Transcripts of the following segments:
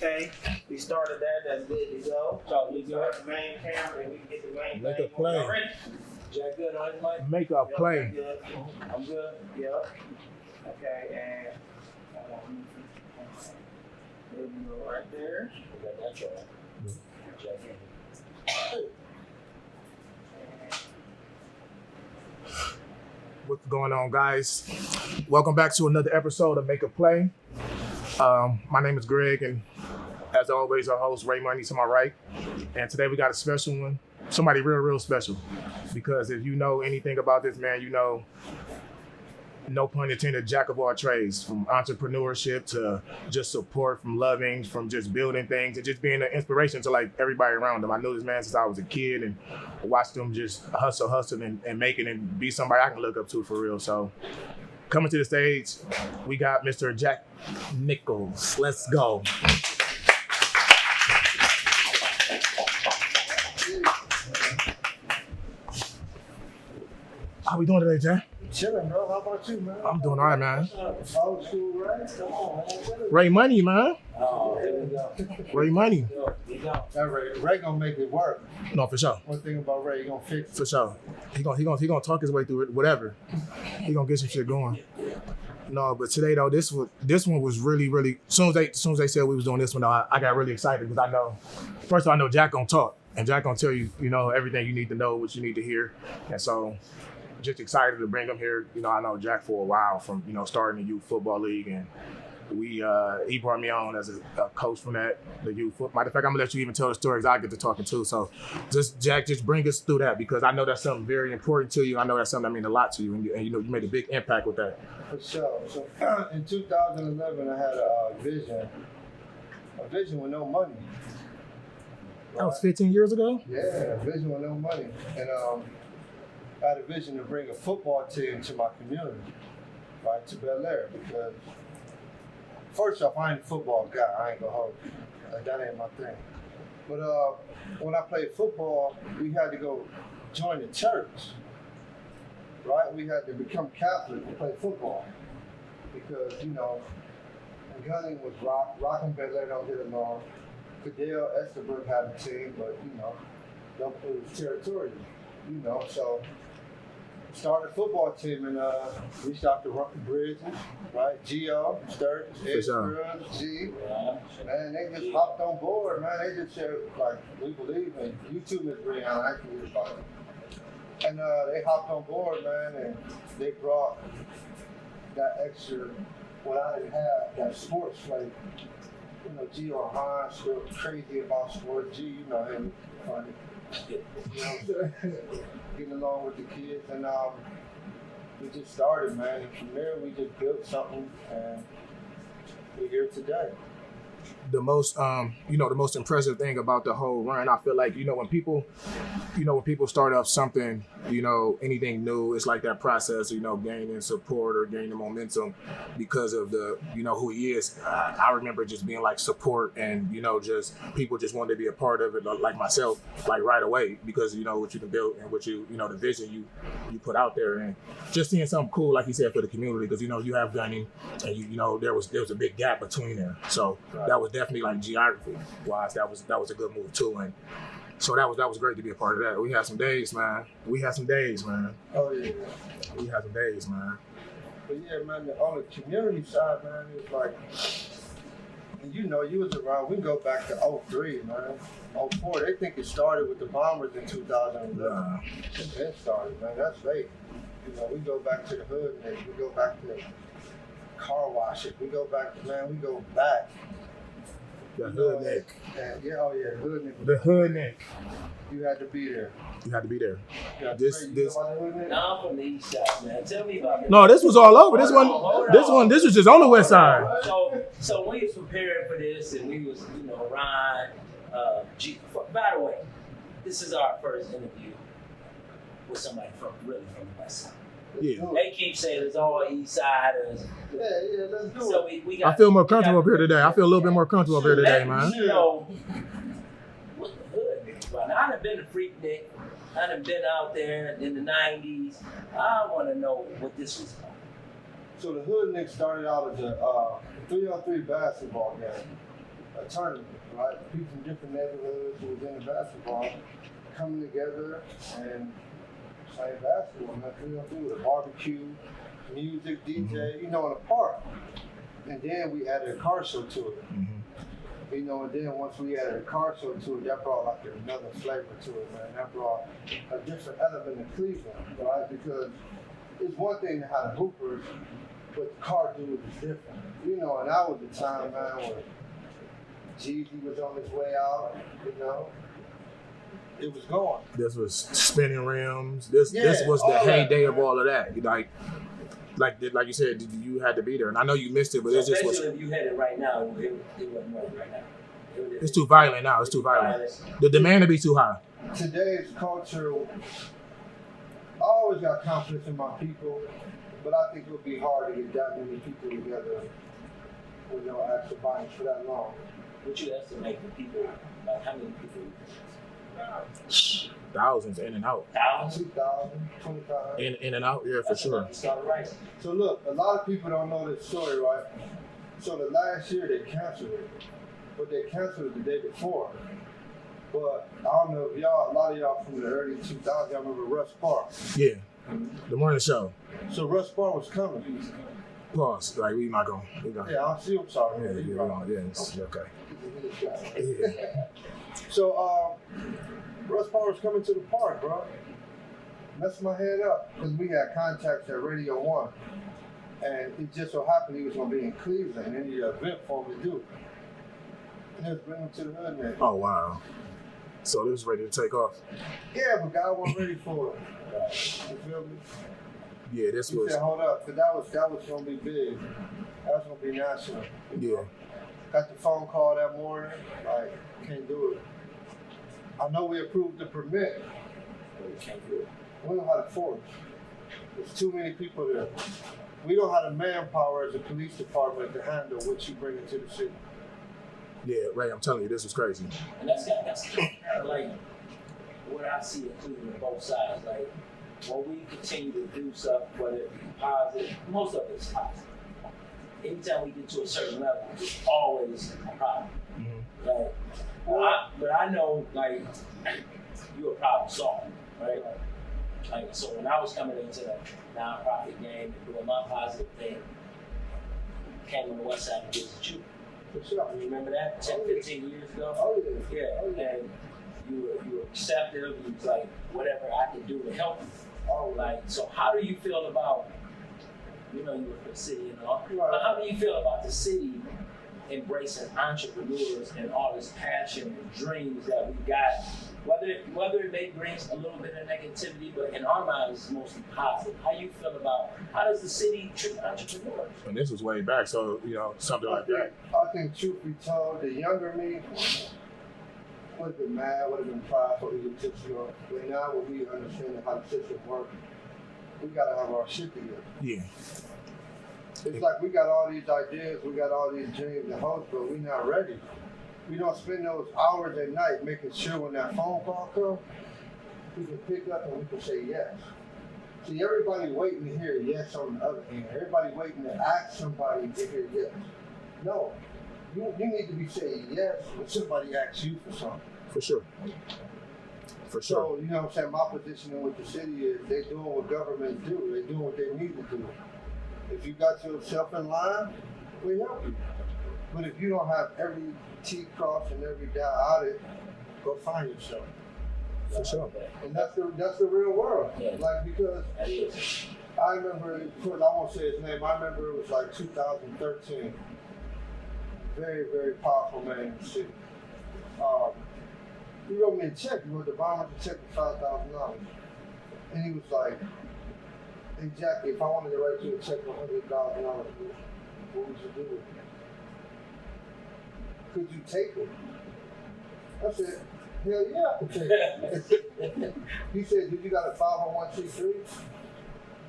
Okay, we started that. That's good to go. So we go at the main camera and we can get the main Make thing. a play. All right. Jack good on his mic? Make a play. Good. I'm good. Yep. Okay, and there we go right there. We got that track. Jack in. What's going on, guys? Welcome back to another episode of Make A Play. My name is Greg, and as always, our host, Ray Money, to my right. And today we got a special one, somebody real special. Because if you know anything about this man, you know, no pun intended, jack of all trades, from entrepreneurship to just support, from loving, from just building things, and just being an inspiration to like everybody around him. I know this man since I was a kid and watched him just hustle and make it and be somebody I can look up to for real. So coming to the stage, we got Mr. Jack Nichols. Let's go. How we doing today, Jack? Chilling, bro. How about you, man? I'm doing all right, man. Old school, right? Come on, man. Ray Money, man. Oh, here we go. Ray Money. That Ray gonna make it work. No, for sure. One thing about Ray, he gonna fix it. For sure. He gonna talk his way through it, whatever. He gonna get some shit going. No, but today though, this one was really. As soon as they said we was doing this one, though, I got really excited because I know, first of all, I know Jack gonna talk and Jack gonna tell you, you know, everything you need to know, what you need to hear, and so just excited to bring him here. You know, I know Jack for a while from, you know, starting the youth football league, and he brought me on as a coach from the youth football. Matter of fact, I'm gonna let you even tell the stories I get to talking to. So Jack, bring us through that, because I know that's something very important to you. I know that's something that means a lot to you, and you know, you made a big impact with that. For sure. So in 2011, I had a vision with no money. That was 15 years ago? Yeah, a vision with no money. And I had a vision to bring a football team to my community, right, to Bel Air, because first off, I ain't a football guy. I ain't gonna hold you. That ain't my thing. But when I played football, we had to go join the church, right? We had to become Catholic to play football because, you know, Gunning was Rock and Bel Air don't get along. Cadell Estabrook had a team, but, you know, it was territorial, you know, so started a football team and reached out to Bridges, right? Gio, Sturgis, Scruggs, G. Man, they just hopped on board, man. They just said, like, we believe in you too, Miss Brianna. Actually, was about it. And they hopped on board, man, and they brought that extra, what I didn't have, that sports flavor. You know, Gio Hahn, still crazy about sports. G, you know him, funny. You know what I'm saying? Getting along with the kids, and we just started, man. And from there, we just built something, and we're here today. The most, you know, the most impressive thing about the whole run, I feel like, you know, when people start up something, you know, anything new, it's like that process, you know, gaining support or gaining momentum because of the, you know, who he is. I remember just being like support, and, you know, just people just wanted to be a part of it, like myself, like right away, because, you know, what you can build and what you know, the vision you put out there, and just seeing something cool, like you said, for the community, because, you know, you have Gunning, and you know, there was a big gap between there. So that was definitely, like, geography wise, that was a good move too, and so that was great to be a part of that. We had some days, man. Oh yeah. We had some days, man. But yeah, man, on the community side, man, it's like, and you know, you was around. We go back to 03, man, 04. They think it started with the Bombers in 2011. It started, man. That's fake. You know, we go back to the hood, and we go back to car washes. We go back, man. We go back. The Hoodnic. Hoodnic. The Hoodnic. You had to be there. This. Now I'm from the east side, man. Tell me about it. No, this was all over. This was just on the west side. So we was preparing for this, and we was, you know, Ryan. By the way, this is our first interview with somebody from the west side. Yeah. They keep saying it's all east siders. Yeah, let's do so it. we got, I feel more comfortable up here today. I feel a little bit more comfortable up here today, man. You know, what the hood is about. Now, I done been to Freaknik. I done been out there in the 90s. I want to know what this was about. So the Hoodnic started out as a 3-on-3 basketball game. a tournament, right? People from different neighborhoods who was into basketball coming together and playing basketball. Nothing to do with a barbecue, music, DJ, you know, in a park. And then we added a car show to it. You know, and then once we added a car show to it, that brought like another flavor to it, man. That brought a different element in Cleveland, right? Because it's one thing to have the hoopers, but the car dude is different. You know, and that was the time, man, when Jeezy was on his way out, you know. It was going. This was spinning rims. This was the all heyday that, of all of that. Like you said, you had to be there, and I know you missed it, but it just was. If you had it right now, it wasn't right now. It's too violent now. It's too violent. The demand to be too high. Today's culture, I always got confidence in my people, but I think it would be hard to get that many people together with no actual violence for that long. What you estimate the people, like how many people? Thousands in and out. 2,000, 20,000. In and out, yeah, for sure. Right. So look, a lot of people don't know this story, right? So the last year they canceled it, but they canceled it the day before. But I don't know if a lot of y'all from the early 2000s, y'all remember Russ Park. Yeah, the morning show. So Russ Park was coming. Pause. Like we not gonna. Yeah, I'm sorry. It's okay. Yeah. So Russ Park was coming to the park, bro. Messed my head up because we had contacts at Radio 1. And it just so happened he was going to be in Cleveland and the event for me to do. And just bring him to the Hoodnic. Oh, wow. So this was ready to take off. Yeah, but God wasn't ready for it. You feel me? Yeah, this He was. said, hold up, because that was going to be big. That was going to be national. Yeah. Got the phone call that morning, like, can't do it. I know we approved the permit, but we can't do it. We don't have the force. There's too many people there. We don't have the manpower as a police department to handle what you bring into the city. Yeah, Ray, I'm telling you, this was crazy. And that's kind of like what I see in Cleveland on both sides. Like when we continue to do stuff, whether it be positive, most of it's positive. Anytime we get to a certain level, it's always a problem. Like, but I know, like, you're a problem solver, right? Like, so when I was coming into the nonprofit game and doing my positive thing, came on the west side to visit you. For sure. You remember that 10, 15 years ago? Oh, yeah. Yeah, and you were receptive. You was like, whatever I can do to help you. Oh, like, so how do you feel about, you know, you work for the city and all, but how do you feel about the city embracing entrepreneurs and all this passion and dreams that we got? Whether it may bring a little bit of negativity, but in our minds, it's mostly positive. How you feel about, how does the city treat entrepreneurs? And this was way back, so, you know, something like that. I think, truth be told, the younger me would have been mad, would have been prideful, egotistical. But now when we understand how the system works, we got to have our shit together. Yeah. It's like we got all these ideas, we got all these dreams and hopes, but we're not ready. We don't spend those hours at night making sure when that phone call comes, we can pick up and we can say yes. See, everybody waiting to hear yes on the other end. Everybody waiting to ask somebody to hear yes. No, you need to be saying yes when somebody asks you for something. For sure. For sure. So, you know what I'm saying, my position with the city is they're doing what governments do. They're doing what they need to do. If you got yourself in line, we help you. But if you don't have every T crossed and every dot outed, go find yourself. For sure. And that's the real world. Yeah. Like, because I remember, of course, I won't say his name, I remember it was like 2013. Very, very powerful man in the city. He wrote me a check. He wrote the bomber a check for $5,000. And he was like, hey, Jackie, if I wanted to write you a check for $100,000, what would you do with it? Could you take it? I said, hell yeah, I could take it. He said, did you got a 501c3?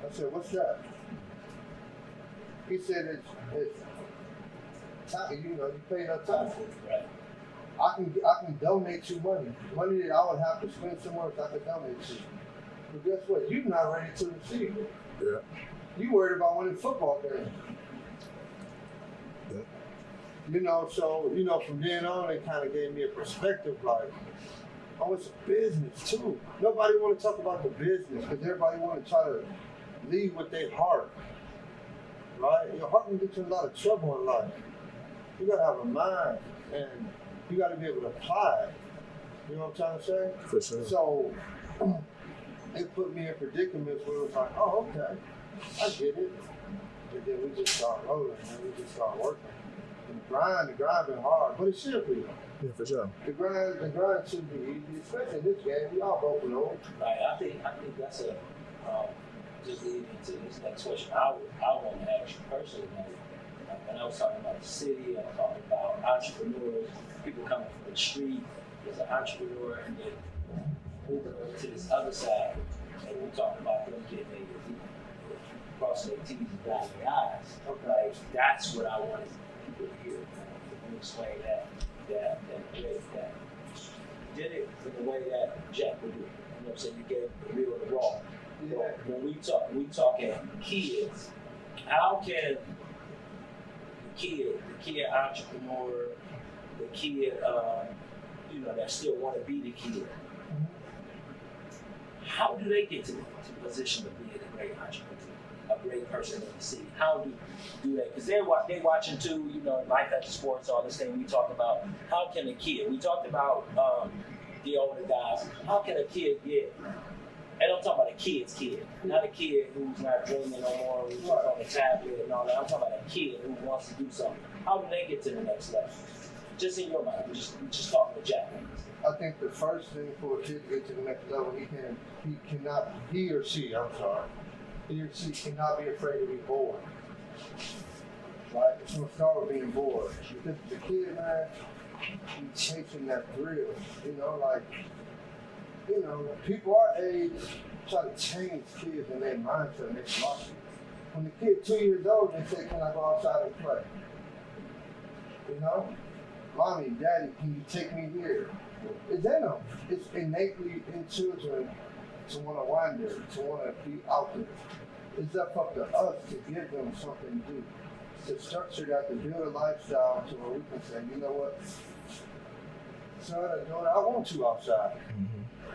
I said, what's that? He said, it's tax, you know, you pay no taxes. Right. I can donate you money that I would have to spend somewhere else. I can donate to you. But guess what? You're not ready to receive it. Yeah. You worried about winning football games. Yeah. You know, so, you know, from then on, it kind of gave me a perspective like, oh, it's a business too. Nobody want to talk about the business because everybody want to try to lead with their heart, right? Your heart can get you in a lot of trouble in life. You got to have a mind and you got to be able to apply it. You know what I'm trying to say? For sure. So it put me in predicaments where it was like, oh, okay, I get it. And then we just start rolling, man. We just start working. And the grind been hard, but it should be. Yeah, for sure. The grind should be easy, especially in this game. We all broke along. Right. I think that's a just leading into this next question. I want to ask you personally, like when I was talking about the city, I was talking about entrepreneurs, people coming from the street as an entrepreneur, and then moving over to this other side, and we're talking about them getting crossing their T's and dotting their I's. Okay. Like that's what I wanted people to hear. Can you explain that way that did it in the way that Jack would do it? You know what I'm saying? You gave the real and the raw. Yeah. When we talking kids, how can the kid entrepreneur, the kid that still want to be the kid, how do they get to the position of being a great entrepreneur, a great person in the city? How do they? Because they're watching too, life after sports, all this thing we talk about. How can a kid? We talked about the older guys. How can a kid get? And I'm talking about a kid's kid, not a kid who's not dreaming no more, who's just on the tablet and all that. I'm talking about a kid who wants to do something. How do they get to the next level? Just in your mind, just talking to Jack. I think the first thing for a kid to get to the next level, he or she cannot be afraid to be bored. Right? It's gonna start with being bored. Because the kid, man, he's chasing that thrill. People our age try to change kids and their mindset and their philosophy. When the kid 2 years old, they say, can I go outside and play? Mommy, daddy, can you take me here? It's in them. It's innately in children to want to wander, to want to be out there. It's up to us to give them something to do, to structure that, to build a lifestyle to where we can say, you know what, son or daughter, I want you outside,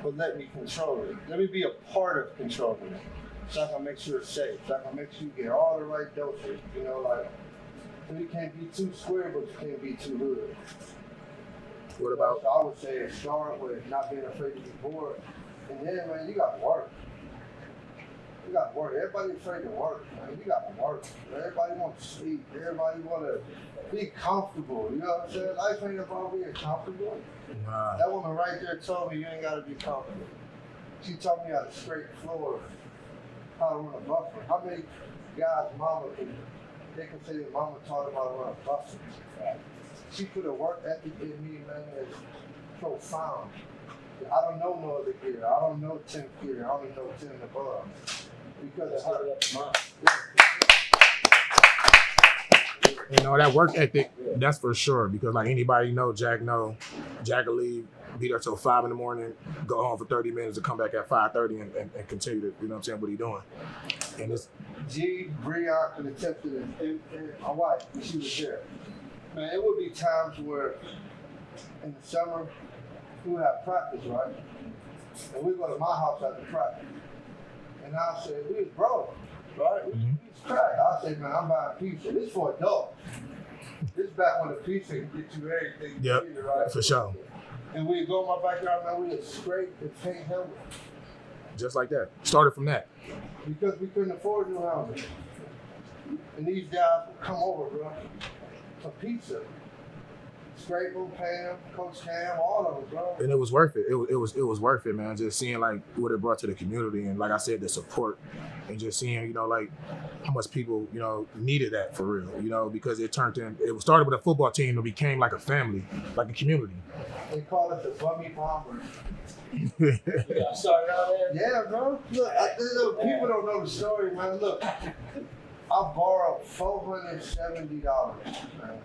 but let me control it. Let me be a part of controlling it. So I can make sure it's safe. So I can make sure you get all the right doses. So you can't be too square, but you can't be too hood. What about? So I would say start with not being afraid to be bored. And then, man, you got to work. You got to work. Everybody's afraid to work, man. You got to work. Everybody wants to sleep. Everybody want to be comfortable. You know what I'm saying? Life ain't about being comfortable. Nah. That woman right there told me you ain't got to be comfortable. She taught me how to scrape floors, how to run a buffer. How many guys' mama they can say their mama taught them how to run a buffer? She put a work ethic in me, man, that's profound. I don't know no other kid. I don't know 10th kid. I only know 10 and above. Because of her. That work ethic, that's for sure. Because like anybody Jack will leave, be there till 5 a.m, go home for 30 minutes and come back at 5:30 and continue to, what he doing. And it's Breon could attest to this. And my wife, when she was there. Man, it would be times where in the summer we would have practice, right? And we'd go to my house after practice. And I'll say, we was broke, right? We was crack. I'll say, man, I'm buying pizza. This for adults. This back when the pizza can get you everything you need, right? For sure. And we'd go in my backyard, man, we'd scrape the paint helmet. Just like that. Started from that. Because we couldn't afford new houses. And these guys would come over, bro. For pizza. Scrape them, paint them, Coach Cam, all of them, bro. And it was worth it. It was worth it, man. Just seeing like what it brought to the community and like I said, the support and just seeing, like how much people, needed that for real, because it started with a football team and became like a family, like a community. They call it the Bummy Bombers. Y'all started out there? Yeah, bro. Look, people don't know the story, man. Look, I borrowed $470, man.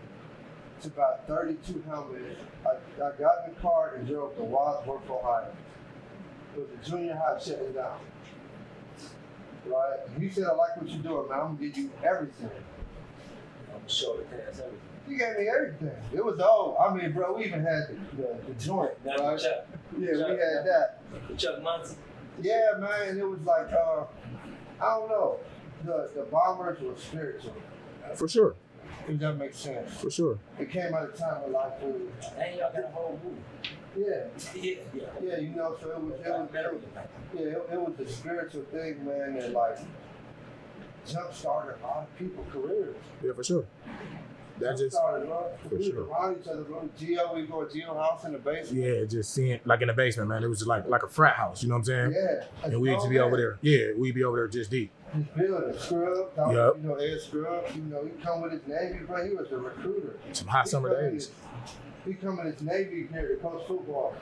It's about 32 helmets. I got in the car and drove to Wadsworth, Ohio. It was a junior high shutting down. Right? And he said, I like what you're doing, man. I'm gonna give you everything. I'm sure it has everything. He gave me everything. It was all. I mean, bro, we even had the joint, Now right? Chuck. Yeah, we had that. Chuck Muncie. Yeah, man. And it was like, I don't know. The Bombers were spiritual. For sure. If that makes sense. For sure. It came at a time of life where, And y'all got a whole movie. yeah, Yeah. you know. So it was a spiritual thing, man, and like jump started a lot of people's careers. Yeah, for sure. That just started, bro. for We sure. was around each other, bro. We go to Geo house in the basement. yeah, just seeing like in the basement, man. It was like a frat house. You know what I'm saying? Yeah. And we used to be over there. Yeah, we'd be over there just deep. Just building Scrub. Yep. You know, Ed Scrub. You know, he come with his Navy, bro. He was a recruiter. Some hot summer days. He come with his Navy here to coach football.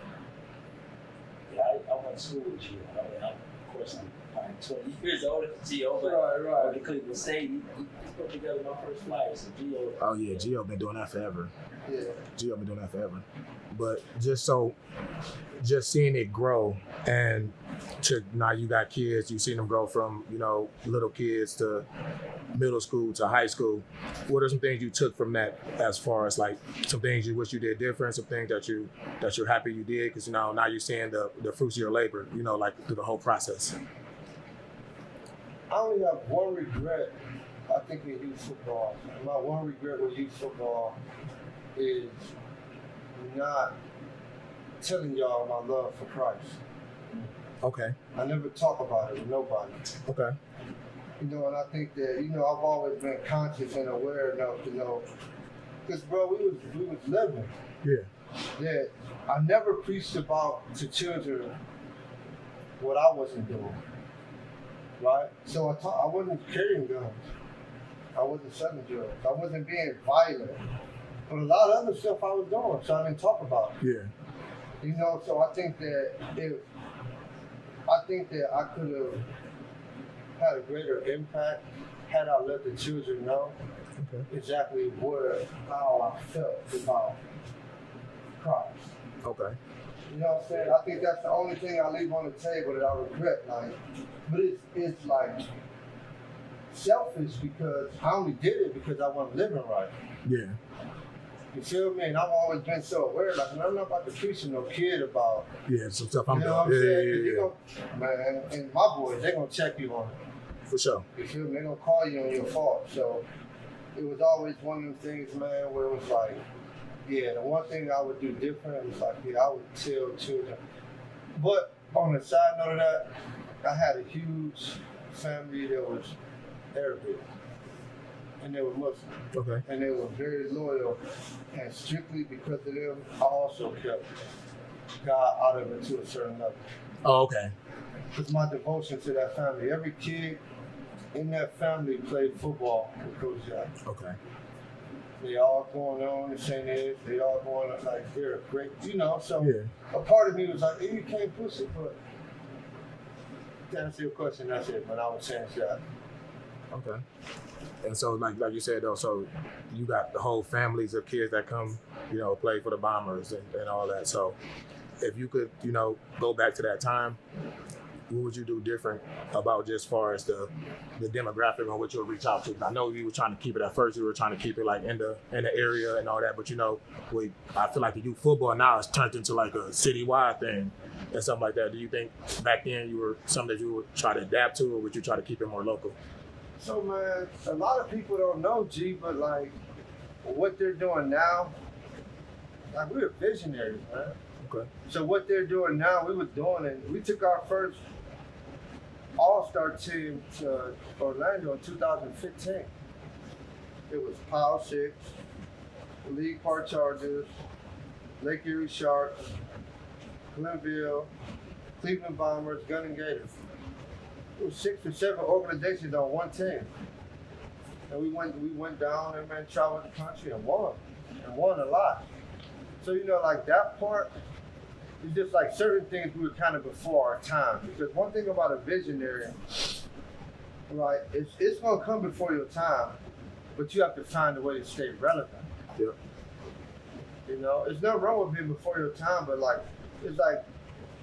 Yeah, I went to school with you. I mean, of course, I'm probably 20 years older than Gio, but Right. I went to Cleveland State. He put together my first flyer, so Gio. Oh yeah, Gio been doing that forever. Yeah. Gio been doing that forever. But just seeing it grow, and to now you got kids, you seen them grow from, you know, little kids to middle school to high school. What are some things you took from that, as far as like some things you wish you did different, some things that you're happy you did, because, you know, now you're seeing the fruits of your labor, you know, like through the whole process? I only have one regret, I think, in youth football. My one regret with youth football is not telling y'all my love for Christ. Okay. I never talk about it with nobody. Okay. You know, and I think that, you know, I've always been conscious and aware enough to know, because, bro, we was living. Yeah. That I never preached about to children what I wasn't doing, right? So I wasn't carrying guns. I wasn't selling drugs. I wasn't being violent. But a lot of other stuff I was doing, so I didn't talk about it. Yeah. You know, so I think that I could have had a greater impact had I let the children know exactly how I felt about Christ. Okay. You know what I'm saying? I think that's the only thing I leave on the table that I regret. Like, but it's like selfish, because I only did it because I wasn't living right. Yeah. You feel me? And I've always been so aware. Like, I'm not about to preach to no kid about. Yeah, some stuff I'm You know what I'm doing. saying? Yeah. Man, and my boys, they're gonna check you on it. For sure. You feel me? They're gonna call you on your fault. So it was always one of them things, man, where it was like, yeah, the one thing I would do different was like, yeah, I would tell children. But on the side note of that, I had a huge family that was Arabic, and they were Muslim. Okay. And they were very loyal, and strictly because of them, I also kept God out of it to a certain level. Oh, okay. It's my devotion to that family. Every kid in that family played football with Coach Jack. Okay. They all going on the same age. They all going on, like, they're great, you know. So Yeah. a part of me was like, you can't push it, but to answer your question, that's it. When I was saying that. Okay. And so, like you said, though, so you got the whole families of kids that come, you know, play for the Bombers and all that. So if you could, you know, go back to that time, what would you do different about just as far as the demographic on which you'll reach out to? I know you were trying to keep it at first. You were trying to keep it like in the area and all that, but, you know, I feel like the youth football now has turned into like a citywide thing and something like that. Do you think back then you were something that you would try to adapt to, or would you try to keep it more local? So, man, a lot of people don't know, G, but, like, what they're doing now, like, we're visionaries, man. Okay. So what they're doing now, we were doing it. We took our first All-Star team to Orlando in 2015. It was Powell 6, League Park Chargers, Lake Erie Sharks, Glenville, Cleveland Bombers, Gun and Gators. It was 6 or 7 organizations on one team. And we went down and, man, traveled the country and won a lot. So, you know, like, that part, it's just like certain things we were kind of before our time. Because one thing about a visionary, right, it's going to come before your time, but you have to find a way to stay relevant. Yeah. You know, there's nothing wrong with being before your time, but, like, it's like,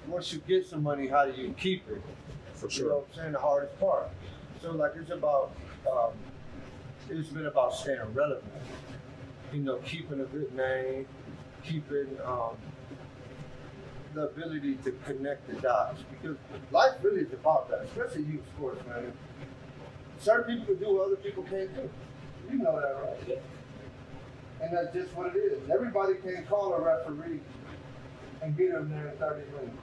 once you get some money, how do you keep it? For sure. You know what I'm saying? The hardest part. So, like, it's been about staying relevant. keeping a good name, keeping the ability to connect the dots. Because life really is about that, especially youth sports, man. Certain people can do what other people can't do. You know that, right? And that's just what it is. Everybody can't call a referee and get them there in 30 minutes.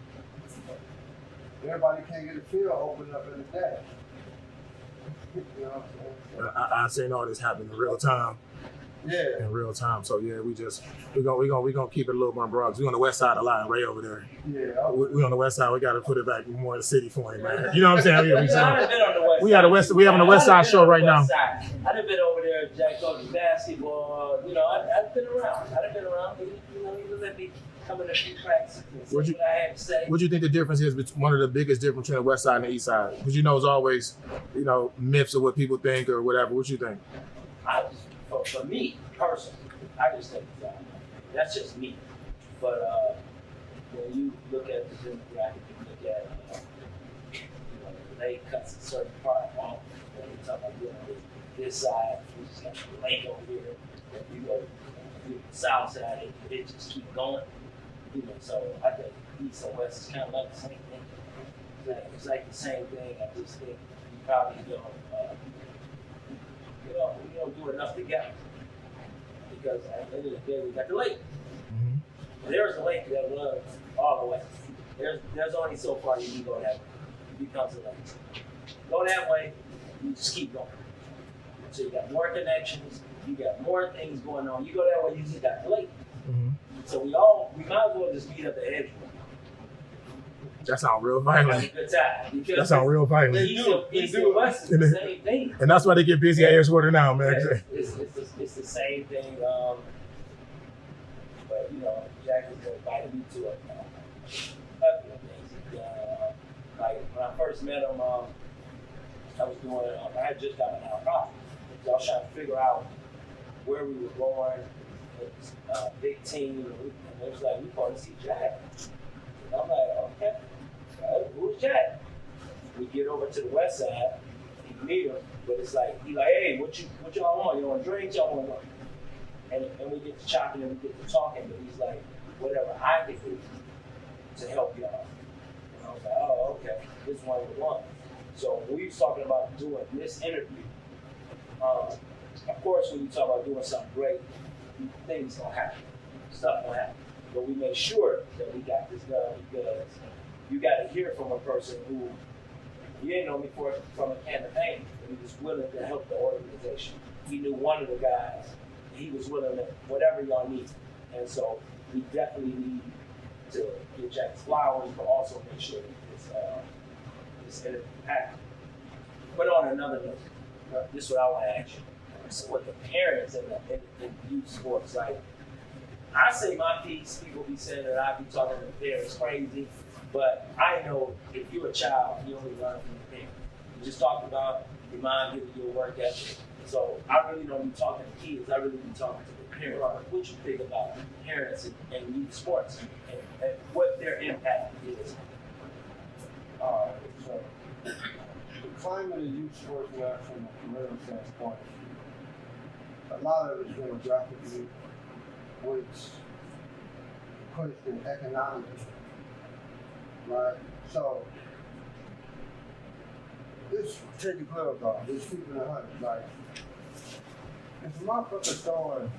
Everybody can't get a field opened up in a day. You know what I'm saying? I've seen all this happen in real time. Yeah. In real time. So yeah, we gonna keep it a little more broad. We on the west side of the line, right over there. Yeah. We on the west side. We got to put it back more in the city for him, man. You know what I'm saying? I've been on the west We got the west. We having the west side show right now. I've been over there, Jack coaching basketball. I've been around. You let me come in a few practices and say what I had to say. What do you think the difference is between one of the biggest difference between the west side and the east side? Because it's always, myths of what people think or whatever. What you think? For me personally, I just think that's just me. But when you look at the demographic, you look at the lake cuts a certain part off. When you talk about this side, we just got the lake over here. If you go to the south side, it just keep going. So I think east and west is kind of like the same thing. It's like the same thing. I just think you probably we don't do enough together. Because at the end of the day, we got the lake. Mm-hmm. There's a lake that runs all the way. There's only so far you can go that way. It becomes a lake. Go that way, you just keep going. So you got more connections, you got more things going on. You go that way, you just got the lake. Mm-hmm. So we might as well just meet at the edge. That sounds real violent. Have a good time. That sounds real violent. East and west is the same thing. And that's why they get busy at Edgewater now, man. It's the same thing. But Jack is invited me to it. Like when I first met him, I was doing. I had just gotten out of college, so I was trying to figure out where we were going. It was big team, and it was like we going to see Jack. And I'm like, okay. Who's Jack? We get over to the west side, you meet him, but it's like, hey, what y'all want? You want to drink? Y'all want what? And we get to chopping and we get to talking, but he's like, whatever I can do to help y'all. And I was like, oh, okay, this is 1-to-1. So when we was talking about doing this interview, of course, when you talk about doing something great, things gonna happen, stuff gonna happen. But we made sure that we got this done because you got to hear from a person who you didn't know me from a can of paint, but he was willing to help the organization. He knew one of the guys. He was willing to whatever y'all need. And so we definitely need to get Jack flowers, but also make sure that this interview happens. But on another note, this is what I want to ask you. So with the parents in youth sports, like, I say my piece, people be saying that I be talking to the parents crazy, but I know if you're a child, you only learn from the parents. You just talked about your mom giving you a work ethic. So I really don't be talking to kids, I really be talking to the parents. What you think about parents and youth sports and what their impact is? So the climate of youth sports, from a commercial standpoint, a lot of it is demographically, which puts in economic, right? So, let's take the gloves off. Let's keep it 100. Like, if a motherfucker throwing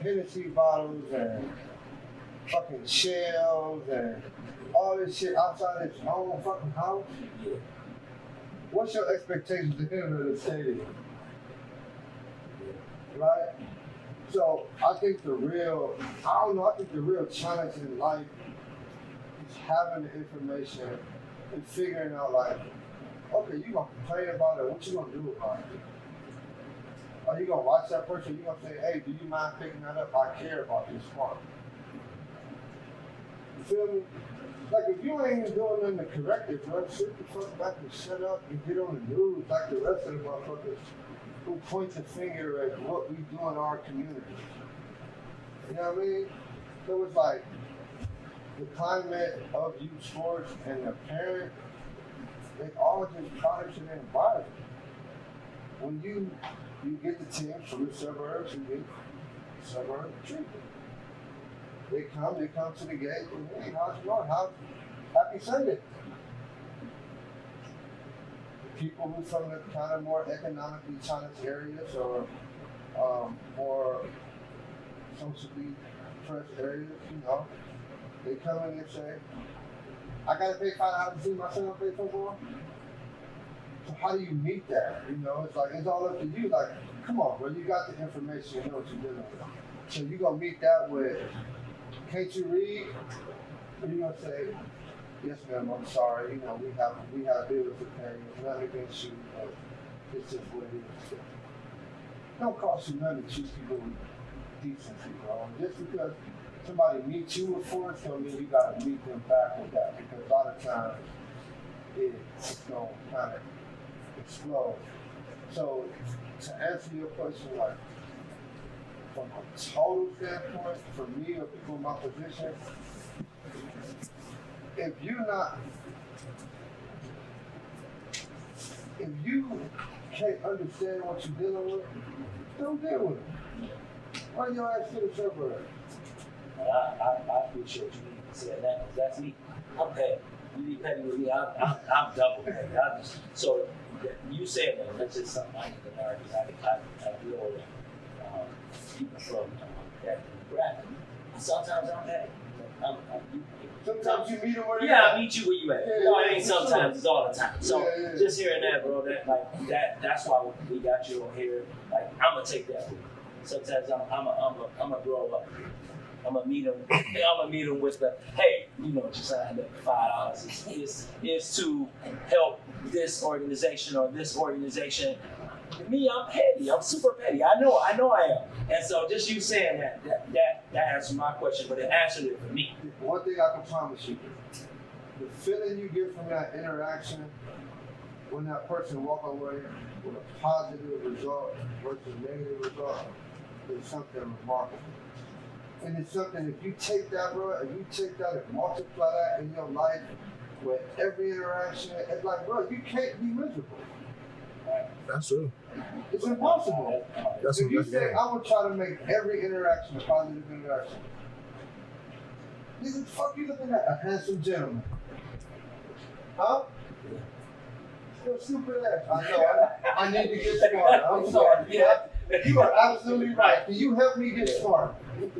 Hennessy bottles and fucking shells and all this shit outside his own fucking house, what's your expectations of him in the stadium? Right? So I think the real challenge in life is having the information and figuring out like, okay, you gonna complain about it, what you gonna do about it? Are you gonna watch that person? You gonna say, hey, do you mind picking that up? I care about this farm. You feel me? Like if you ain't even doing nothing to correct it, bro, sit the fuck back and shut up and get on the news like the rest of the motherfuckers who point the finger at what we do in our community. You know what I mean? So it's like the climate of youth sports and the parent, they all just products of the environment. When you get the teams from the suburbs and you suburb treatment. They come to the gate, and hey, how's it going? Happy Sunday. People who from the kind of more economically challenged areas or more socially pressed areas, you know, they come in and say, I gotta pay $5 to see my son play football. So how do you meet that? You know, it's like, it's all up to you. Like, come on, bro, you got the information, you know what you're dealing with. So you gonna meet that with, can't you read? And you're gonna say, yes, ma'am, I'm sorry. You know, we have bills to pay. It's not against you, but it's just what it is. It don't cost you nothing to treat people with decency, bro. And just because somebody meets you with force, don't mean you gotta meet them back with that. Because a lot of times it's gonna kind of explode. So to answer your question, like from a total standpoint, for me or people in my position, if you can't understand what you're dealing with, don't deal with it. Run your ass to the suburb. I appreciate you saying that, because that's me. I'm petty. You be petty with me, I'm double petty. So you saying that, that's just something I need to learn, because I deal with people from that demographic. Sometimes I'm petty. Sometimes you meet them where they Yeah, at. I meet you where you at. Yeah, You know, it yeah, ain't for sometimes, sure. it's all the time. So Yeah. just hearing that, bro, that's why we got you on here. Like, I'm gonna take that with me. Sometimes I'm gonna grow up. I'm gonna meet him with the, hey, you know, just signed up $5 is to help this organization or this organization. Me, I'm petty. I'm super petty. I know I am. And so just you saying that answered my question, but it answered it for me. One thing I can promise you, the feeling you get from that interaction when that person walk away with a positive result versus negative result is something remarkable. And it's something, if you take that, bro, if you take that and multiply that in your life with every interaction, it's like, bro, you can't be miserable. That's true. It's impossible. That's If you that's say, game. I'm gonna try to make every interaction a positive interaction, nigga, the fuck you looking at? A handsome gentleman. Huh? Still stupid ass. I know, I need to get smarter. I'm sorry. Yeah. You are absolutely right. Can you help me get smarter?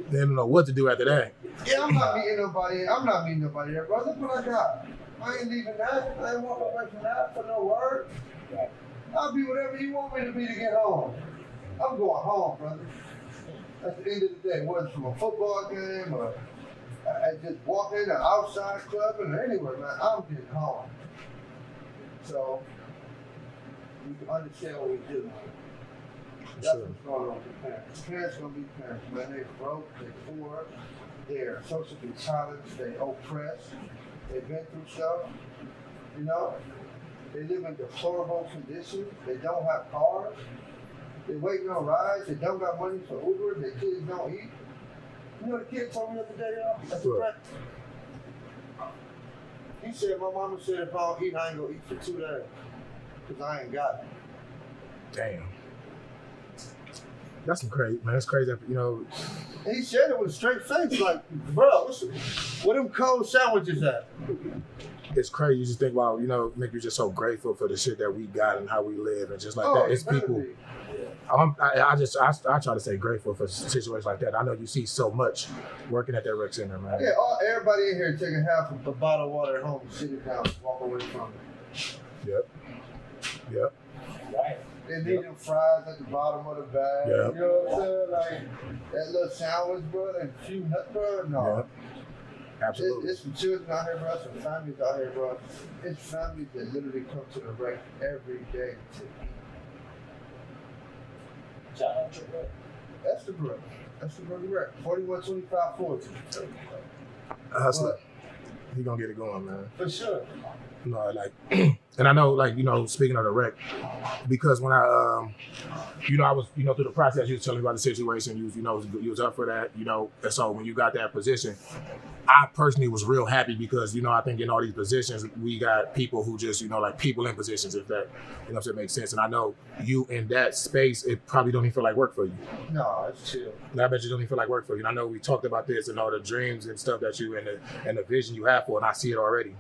They don't know what to do after that. Yeah, I'm not meeting nobody there, bro. Look what I got. I ain't leaving that. I ain't walking away from that for no word. I'll be whatever you want me to be to get home. I'm going home, brother. At the end of the day, whether it's from a football game or just walking in an outside club or anywhere, man, I'm getting home. So, you can understand what we do. That's Sure. what's going on with parents. Parents gonna be parents, man. They broke, they poor, they're socially challenged, they oppressed, they've been through stuff, you know? They live in deplorable conditions, they don't have cars, they're waiting on rides, they don't got money for Uber, their kids don't eat. You know the kid told me the other day, y'all? That's a What? fact. He said, my mama said if I don't eat, I ain't gonna eat for 2 days. Cause I ain't got it. Damn. That's some crazy, man. That's crazy. You know, And he said it with a straight face, like, bro, where them cold sandwiches at? it's crazy. You just think, wow, you know, make you just so grateful for the shit that we got and how we live and just like that. It's people. I try to stay grateful for situations like that. I know you see so much working at that rec center, man. Yeah, everybody in here taking half of a bottle of water at home, sit it down, walk away from it. Yep. Right. They need them fries at the bottom of the bag. Yep. You know what I'm saying? Like that little sandwich, bro, and a few nuts, bro. No. Yep. Absolutely. It's some children out here, bro, some families out here, bro. It's families that literally come to the rec every day to eat. Shout out to Pierre. That's the bro. That's the bro rec. 4125 40. Hustler. He gonna get it going, man. For sure. No, like And I know, like, speaking of the rec, because when I, I was, through the process, you was telling me about the situation, you was up for that, and so when you got that position, I personally was real happy because, I think in all these positions, we got people who just, like people in positions, if that, if it makes sense. And I know you in that space, it probably don't even feel like work for you. No, it's chill. I bet you don't even feel like work for you. And I know we talked about this and all the dreams and stuff that you and the vision you have for it, and I see it already.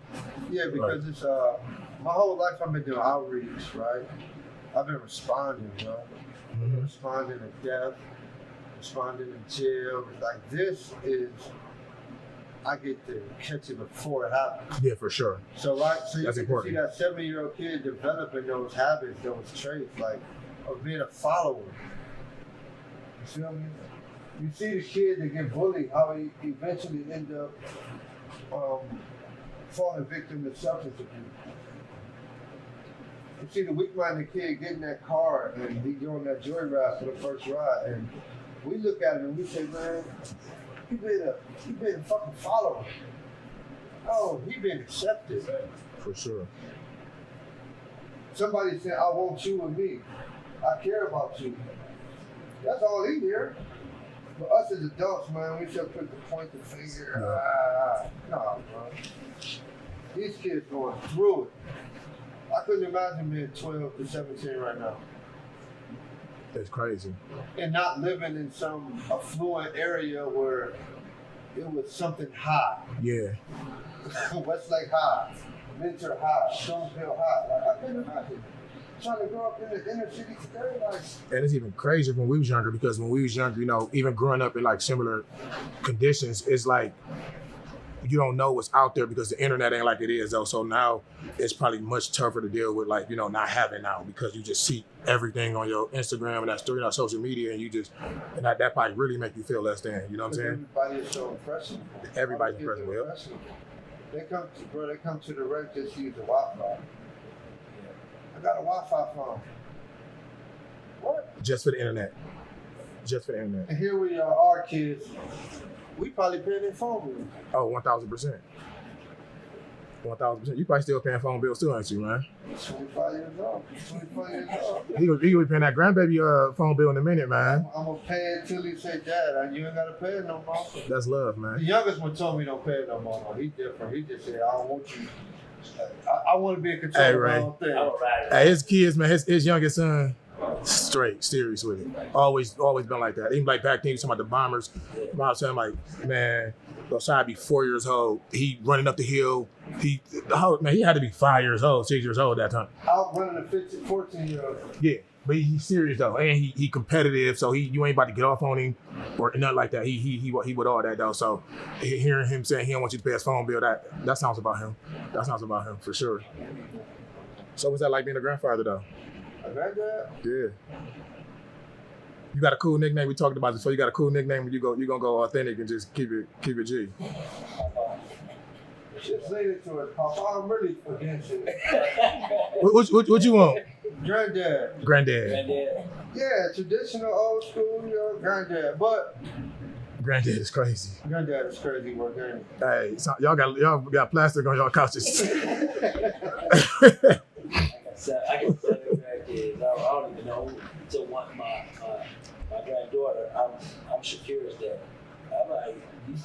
Yeah, because it's my whole life I've been doing outreach, right? I've been responding, bro. Mm-hmm. Responding to death, responding to jail. Like this is, I get to catch it before it happens. Yeah, for sure. So right, so that's you important. see that 70-year-old kid developing those habits, those traits, like of being a follower. You feel me? You see the kid that get bullied, how he eventually end up falling victim to substance abuse. You see the weak-minded kid get in that car and he go on that joyride for the first ride, and we look at him and we say, man, he been a fucking follower. Oh, he been accepted. For sure. Somebody said, I want you and me. I care about you. That's all he hear. But us as adults, man, we should put the point the finger. Nah, bro. These kids going through it. I couldn't imagine being 12 to 17 right now. That's crazy. And not living in some affluent area where it was something high. Yeah. Westlake High, Mentor High, Stonehill High. Like, I couldn't imagine trying to grow up in the inner city today. Like, and it's even crazier when we was younger, because when we was younger, even growing up in like similar conditions, it's like you don't know what's out there because the internet ain't like it is though. So now it's probably much tougher to deal with, like, not having now, because you just see everything on your Instagram and that's social media, and and that probably really make you feel less than, you know what I'm saying? Everybody is so impressive. Everybody's impressive, yeah. They come to the rec just to use the Wi-Fi. I got a Wi-Fi phone. What? Just for the internet. And here we are, our kids. We probably paying their phone bill. Oh, 1,000%. 1,000%. You probably still paying phone bills too, ain't you, man? 25 years old. 24 years old. He gonna be paying that grandbaby phone bill in a minute, man. I'm gonna pay it till he say, Dad, you ain't gotta pay it no more. That's love, man. The youngest one told me don't pay it no more. No, he different. He just said, I don't want you. I want to be in control of my own thing. Hey, his kids, man, his youngest son, straight, serious with it. Always been like that. Even like back then, he was talking about the Bombers. I was telling him, like, man, Josiah be 4 years old. He running up the hill. He had to be 5 years old, 6 years old at that time. Out running a 14-year-old. Yeah, but he's serious though, and he competitive. So you ain't about to get off on him or nothing like that. He with all that though. So hearing him saying he don't want you to pay his phone bill, that sounds about him. That sounds about him for sure. So what's that like being a grandfather though? A granddad? Yeah. You got a cool nickname. We talked about this before. You got a cool nickname when you gonna go authentic and just keep it G. Just lean into it, Papa. I'm really against it. What you want? Granddad. Yeah, traditional, old school, granddad. But granddad is crazy. Granddad is crazy, what game? Hey, so y'all got plastic on y'all couches. I can sell grandkids. I don't even know to want my granddaughter. I'm Shakira's dad. I'm like,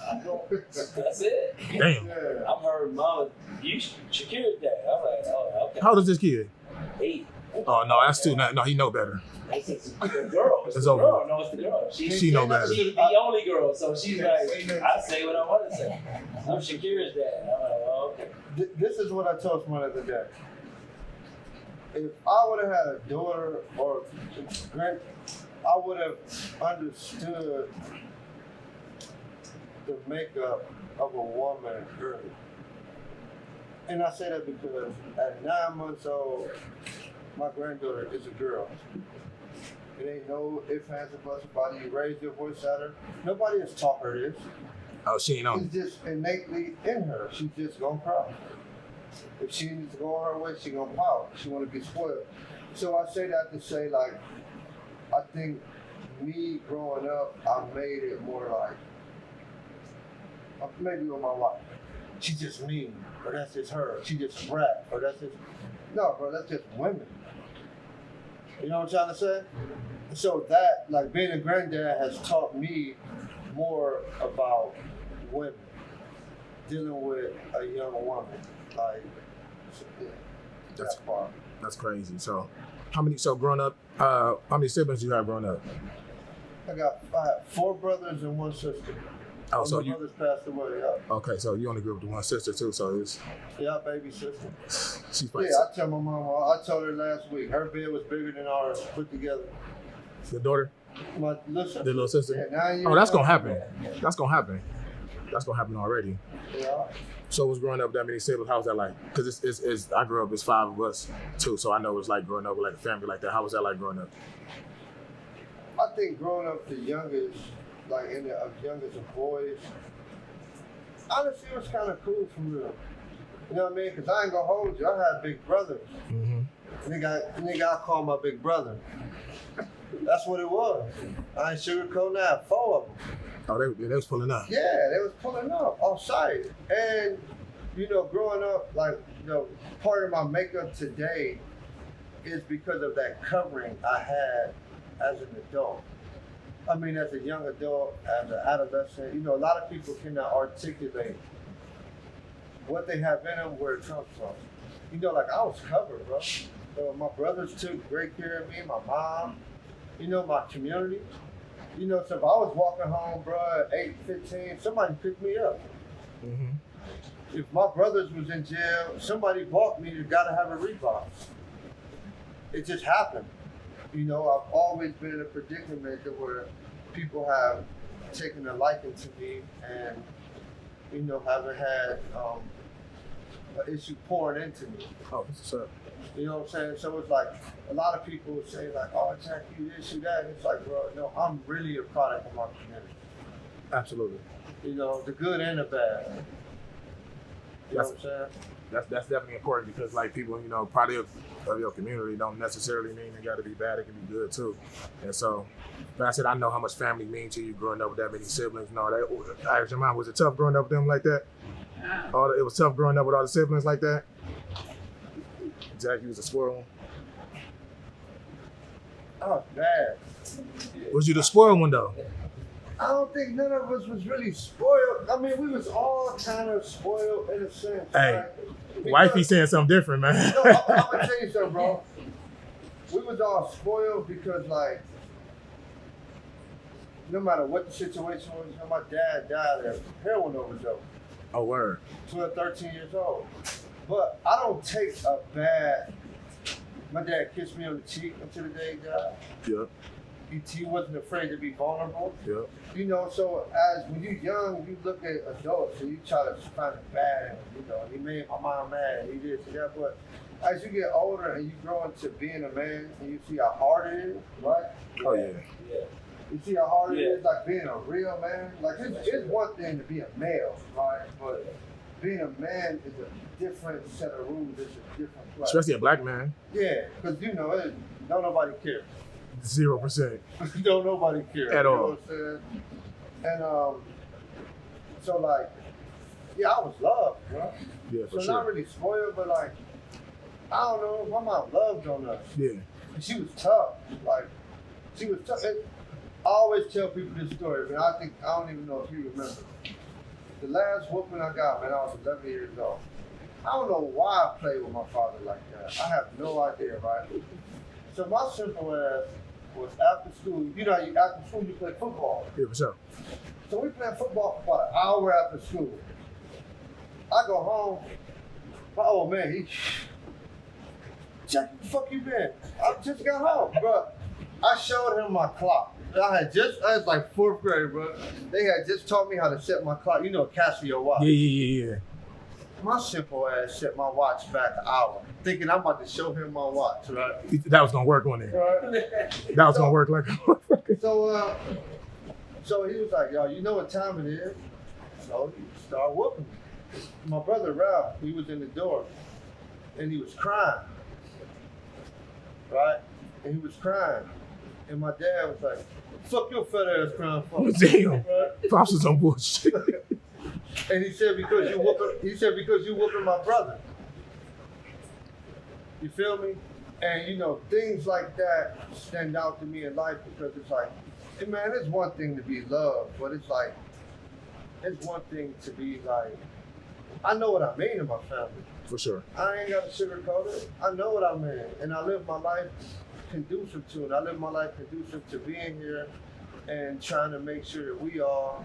I don't. That's it. Damn. Yeah. I'm her mama. You Shakira's dad. I'm like, oh, okay. How old is this kid? 8. Oh no, that's too. No, he know better. It's the girl. It's It's the over. girl. No, it's the girl. She know better. She's the only girl, so she's like, I say what I want to say. I'm Shakira's dad. I'm like, oh, okay. This is what I told someone the other day. If I would have had a daughter or I would have understood the makeup of a woman early. And I say that because at 9 months old, my granddaughter is a girl. It ain't no ifs, ands, or buts about it. You raise your voice at her. Nobody has taught her this. Oh, she ain't on. It's just innately in her. She's just gonna cry. If she needs to go on her way, she gonna pout. She wanna be spoiled. So I say that to say, like, I think me growing up, I made it more like, maybe with my wife. She's just mean, or that's just her. She just brat, or that's just. No, bro, that's just women. You know what I'm trying to say? So that, like, being a granddad has taught me more about women, dealing with a young woman. Like, yeah, That's- that part. That's crazy. So growing up, how many siblings do you have growing up? I had 4 brothers and 1 sister. Oh, so my brothers passed away, yeah. okay, so you only grew up with 1 sister too, so it's Yeah, baby sister. she's probably Yeah, I tell my mom, I told her last week, her bed was bigger than ours put together. the daughter, My little sister. the little sister. Yeah, 9 years Oh, that's gonna old. happen. That's gonna happen. That's gonna happen already. Yeah. So was growing up with that many siblings, how was that like? Because it's I grew up, it's 5 of us too, so I know it's like growing up with like a family like that. How was that like growing up? I think growing up the youngest, like in the youngest of boys, honestly, it was kind of cool for real. You know what I mean? Because I ain't gonna hold you. I had big brothers. Mm-hmm. Nigga, I call my big brother. That's what it was. I ain't sugarcoating that. 4 of them. Oh, they was pulling up. Yeah, they was pulling up off site. And, you know, growing up, like, you know, part of my makeup today is because of that covering I had as an adult. I mean, as a young adult, as an adolescent, you know, a lot of people cannot articulate what they have in them, where it comes from. You know, like, I was covered, bro. So my brothers took great care of me, my mom, you know, my community. You know, so if I was walking home, bro, at 8, 15, somebody picked me up. Mm-hmm. If my brothers was in jail, somebody bought me, you gotta have a Reebok. It just happened. You know, I've always been in a predicament where people have taken a liking to me and, you know, haven't had an issue pouring into me. Oh, what's up? You know what I'm saying? So it's like, a lot of people would say like, oh, Jack, you this, you that. And it's like, bro, no, I'm really a product of my community. Absolutely. You know, the good and the bad. You know what I'm saying? That's definitely important because like people, you know, part of your community don't necessarily mean they got to be bad. It can be good too. And so, like I said, I know how much family means to you growing up with that many siblings. No, that I asked your mom, was it tough growing up with them like that? It was tough growing up with all the siblings like that. Jackie was a squirrel. Oh, bad. Was you the spoiled one though? I don't think none of us was really spoiled. I mean, we was all kind of spoiled in a sense. Hey, right? wifey saying something different, man. No, I'm gonna tell you something, bro. We was all spoiled because, like, no matter what the situation was, you know, my dad died of heroin overdose. Oh, word. 12, 13 years old. But I don't take a bad. My dad kissed me on the cheek until the day he died. Yeah. He wasn't afraid to be vulnerable. Yeah. You know, so as when you're young, you look at adults and you try to find it bad in them. You know, he made my mom mad, he did that. But as you get older and you grow into being a man and you see how hard it is, right? Oh, yeah. You see how hard it is, like being a real man. Like it's one thing to be a male, right? But being a man is a different set of rules. It's a different place. Especially a black man. Yeah, because you know, don't nobody care. 0%. Don't nobody care. At you all. know what I'm saying? And so like, yeah, I was loved, bro. Yeah, for So sure. not really spoiled, but like, I don't know, my mom loved on us. Yeah. And she was tough. Like, she was tough. And I always tell people this story, but I don't even know if you remember. The last whooping I got, man, I was 11 years old. I don't know why I played with my father like that. I have no idea, right? So my simple ass was after school. You know, after school you play football. Yeah, for sure. So we playing football for about an hour after school. I go home. My old man, Jack, where the fuck you been? I just got home, bro. I showed him my clock. I was like 4th grade, bro. They had just taught me how to set my clock. You know, Casio watch. Yeah. My simple ass set my watch back an hour, thinking I'm about to show him my watch, right? That was gonna work, wasn't it? Right. That was gonna work like a motherfucker. So he was like, yo, you know what time it is? So he started whooping me. My brother Ralph, he was in the door, and he was crying, right? And he was crying, and my dad was like, "Fuck your fat ass crying for." Damn. Right? Pops was on bullshit. And he said because you whooping my brother. You feel me? And you know, things like that stand out to me in life because it's like, hey man, it's one thing to be loved, but it's like, it's one thing to be like, I know what I mean in my family. For sure. I ain't got to sugarcoat it. I know what I mean. And I live my life conducive to it. I live my life conducive to being here and trying to make sure that we all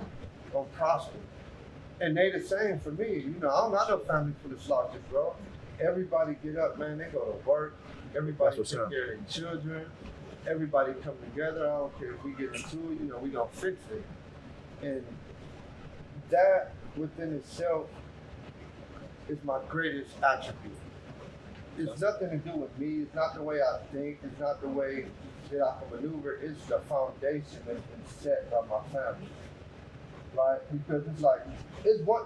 gonna prosper. And they the same for me. You know, I don't got no family full of slouches, bro. Everybody get up, man. They go to work. Everybody take care of their children. Everybody come together. I don't care if we get into it. You know, we gonna fix it. And that within itself is my greatest attribute. It's nothing to do with me. It's not the way I think. It's not the way that I can maneuver. It's the foundation that's been set by my family, right? Because it's like, it's what,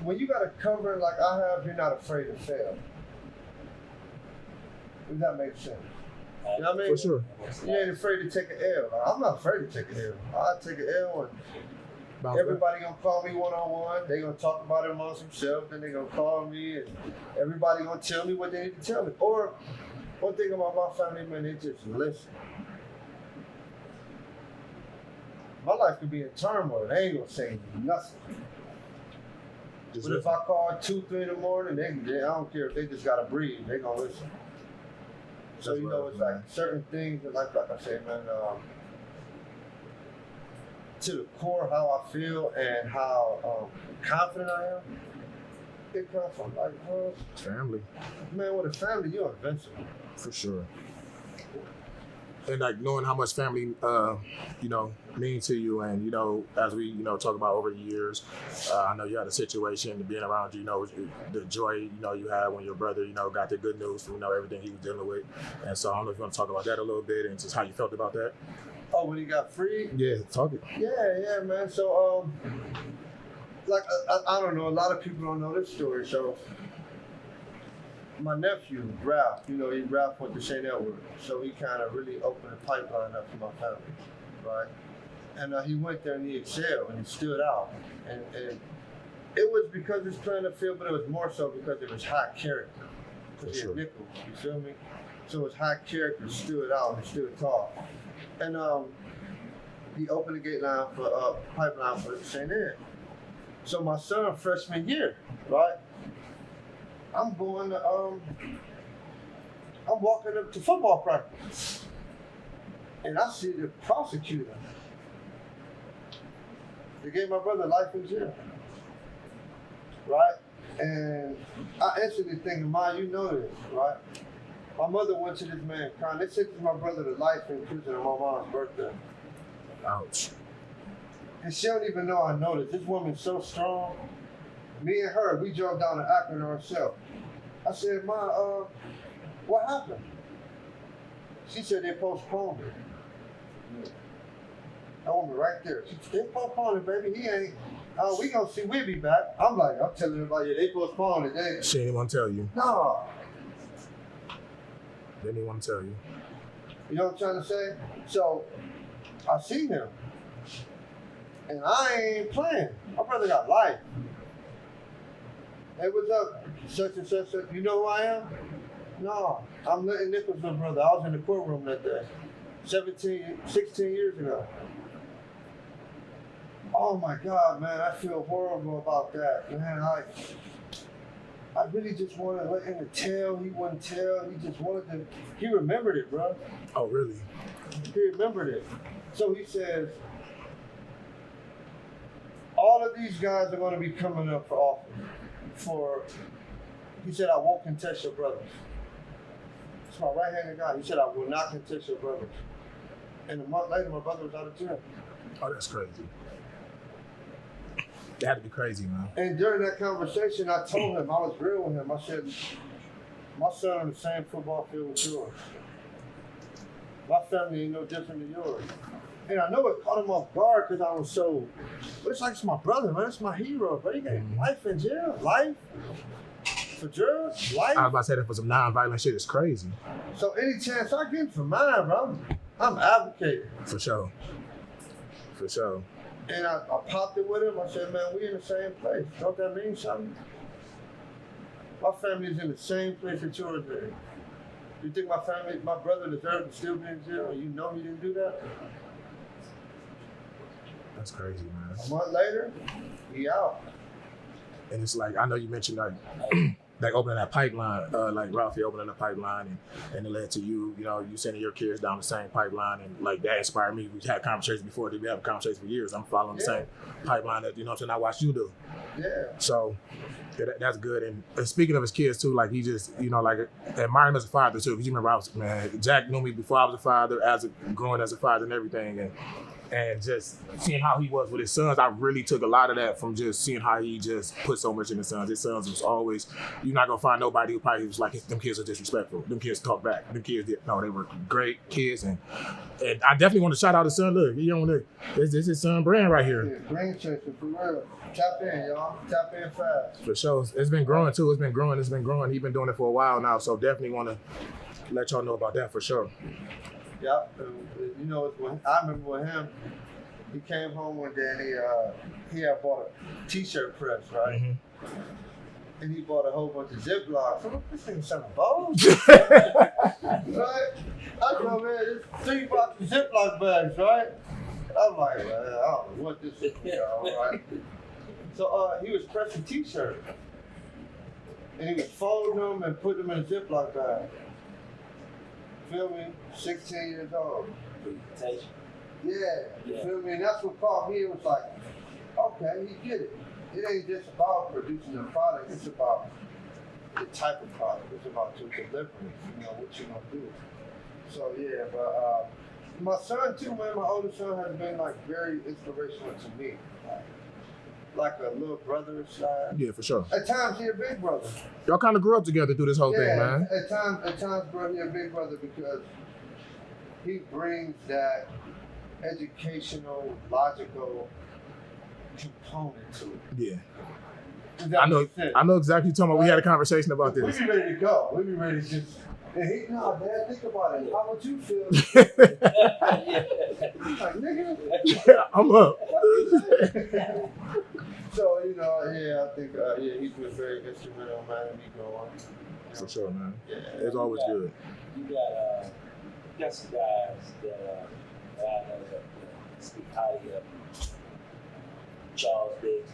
when you got a cover like I have, you're not afraid to fail. Does that make sense? You know what I mean? For sure. You ain't afraid to take an L. Like, I'm not afraid to take an L. I take an L and everybody gonna call me one-on-one. They gonna talk about it amongst themselves. Then they gonna call me, and everybody gonna tell me what they need to tell me. Or one thing about my family, man, they just listen. My life could be in turmoil. They ain't gonna say nothing. Just but if I call 2, 3 in the morning, I don't care if they just gotta breathe. They gonna listen. So you know, it's like certain things that, like I say, man. To the core, how I feel and how confident I am, it comes from like family. Man, with a family, you're invincible. For sure. And like knowing how much family, you know, mean to you, and you know, as we talk about over the years, I know you had a situation being around you, you know, the joy you had when your brother got the good news from everything he was dealing with, and so I don't know if you want to talk about that a little bit and just how you felt about that. Oh, when he got free? Yeah, talk it. Yeah, man. So, like, I don't know. A lot of people don't know this story. So, my nephew, Ralph, Ralph went to St. Edward. So, he kind of really opened the pipeline up for my family, right? And he went there and he excelled and he stood out. And it was because he's playing the field, but it was more so because it was high character. Because he had nickels, you feel me? So, his high character stood out and stood tall. And he opened the gate line for pipeline for St. Ed. So my son, freshman year, right? I'm going to I'm walking up to football practice, and I see the prosecutor. They gave my brother life in jail, right? And I instantly think, Ma, you know this, right? My mother went to this man crying. They sentenced my brother to life in prison on my mom's birthday. Ouch. And she don't even know I know this. This woman's so strong. Me and her, we drove down to Akron ourselves. I said, Ma, what happened? She said they postponed it. That woman right there. She said, they postponed it, baby. He ain't. We gonna see. We'll be back. I'm telling everybody, yeah, they postponed it. She didn't want to tell you. No. They didn't want to tell you. You know what I'm trying to say? So, I see him. And I ain't playing. My brother got life. Hey, what's up? Such and such. You know who I am? No. I'm letting Nichols' little brother. I was in the courtroom that day. 16 years ago. Oh my God, man. I feel horrible about that. Man, I really just wanted to let him tell. He wouldn't tell. He just wanted to. He remembered it, bro. Oh, really? He remembered it. So he says, all of these guys are going to be coming up for office. He said, I won't contest your brothers. It's my right-handed guy. He said, I will not contest your brothers. And a month later, my brother was out of jail. Oh, that's crazy. That had to be crazy, man. And during that conversation, I told him, I was real with him. I said, my son on the same football field with yours. My family ain't no different than yours. And I know it caught him off guard because I was so, but it's like, it's my brother, man. It's my hero, bro. He got life in jail. Life for drugs. Life. I was about to say that for some non-violent shit is crazy. So any chance I get for mine, bro, I'm advocating. For sure. For sure. And I popped it with him. I said, man, we in the same place. Don't that mean something? My family is in the same place that yours is. You think my brother deserves to still be in jail and you know he didn't do that? That's crazy, man. A month later, he out. And it's like, I know you mentioned like opening that pipeline, like Ralphie opening the pipeline and it led to you sending your kids down the same pipeline, and like that inspired me. We had conversations before, we have conversations for years. I'm following the same pipeline that, I watched you do. Yeah. So that's good. And speaking of his kids too, like he just, like admire him as a father too. Because you remember Jack knew me before I was a father, growing as a father and everything. And just seeing how he was with his sons, I really took a lot of that from just seeing how he just put so much in his sons. His sons was always, you're not gonna find nobody who probably was like, them kids are disrespectful. Them kids talk back. Them kids they were great kids. And I definitely want to shout out his son. Look, this is his son brand right here. Yeah, Greenchasers, for real. Tap in, y'all. Tap in fast. For sure. It's been growing too. It's been growing. He's been doing it for a while now. So definitely want to let y'all know about that for sure. Yeah, I remember with him, he came home one day and he had bought a t-shirt press, right? Mm-hmm. And he bought a whole bunch of Ziplocs. I'm like, this thing's selling balls. Right? I go, man, there's 3 boxes of Ziploc bags, right? I'm like, man, I don't know what this is, right? So he was pressing t-shirts. And he was folding them and putting them in a Ziploc bag. Feel me? 16 years old. Yeah, you feel me? And that's what caught me. It was like, okay, you get it. It ain't just about producing a product. It's about the type of product. It's about your delivery. What you're gonna do. So yeah, but my son too, man. My older son has been like very inspirational to me. Like a little brother side. Yeah, for sure. At times, he a big brother. Y'all kind of grew up together through this whole thing, man. At times, bro, he a big brother because he brings that educational, logical component to it. Yeah. I know exactly what you're talking about. We had a conversation about this. We be ready to go. We be ready to just. And he, no, Dad, think about it. How would you feel? He's like, nigga. Yeah, I'm up. So, I think, he's been very instrumental, man, in me growing. For sure, man. Yeah. It's always good. You got some guys that I know that speak highly of. Charles Biggs.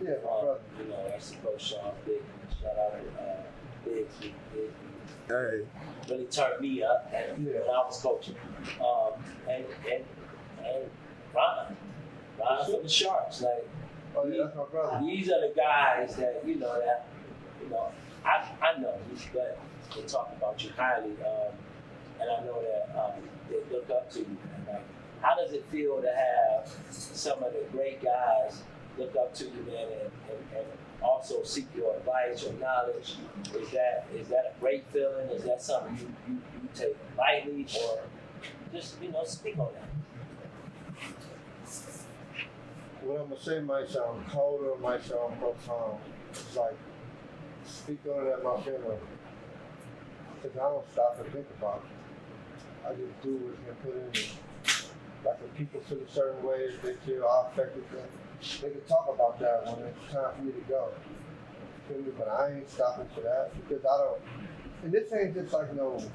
Yeah, my brother. I suppose Charles Biggs. Shout out to Bigsby. Hey. Really turned me up when I was coaching. And Ron from the Sharks. Like, oh yeah, that's my brother. These are the guys that I know, but they talk about you highly, and I know that they look up to you. And like, how does it feel to have some of the great guys look up to you, man, and also seek your advice or knowledge? Is that a great feeling? Is that something you take lightly, or just speak on that? What I'm gonna say might sound cold or might sound profound. It's like speak on it at my funeral, because I don't stop and think about it. I just do what's been put in me. Like when people feel a certain way, they feel I affected them. They can talk about that when it's time for me to go. Feel me? But I ain't stopping for that because I don't. And this ain't just like blowing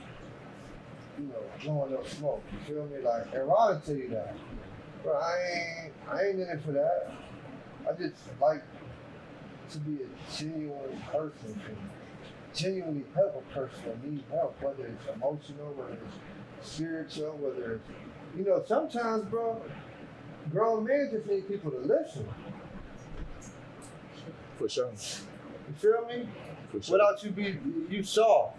no smoke. You feel me? Like, and Ron will tell you that. But I ain't in it for that. I just like to be a genuine person, genuinely help a person that needs help, whether it's emotional, whether it's spiritual, whether it's, sometimes, bro, grown men just need people to listen. For sure. You feel me? For sure. Without you soft,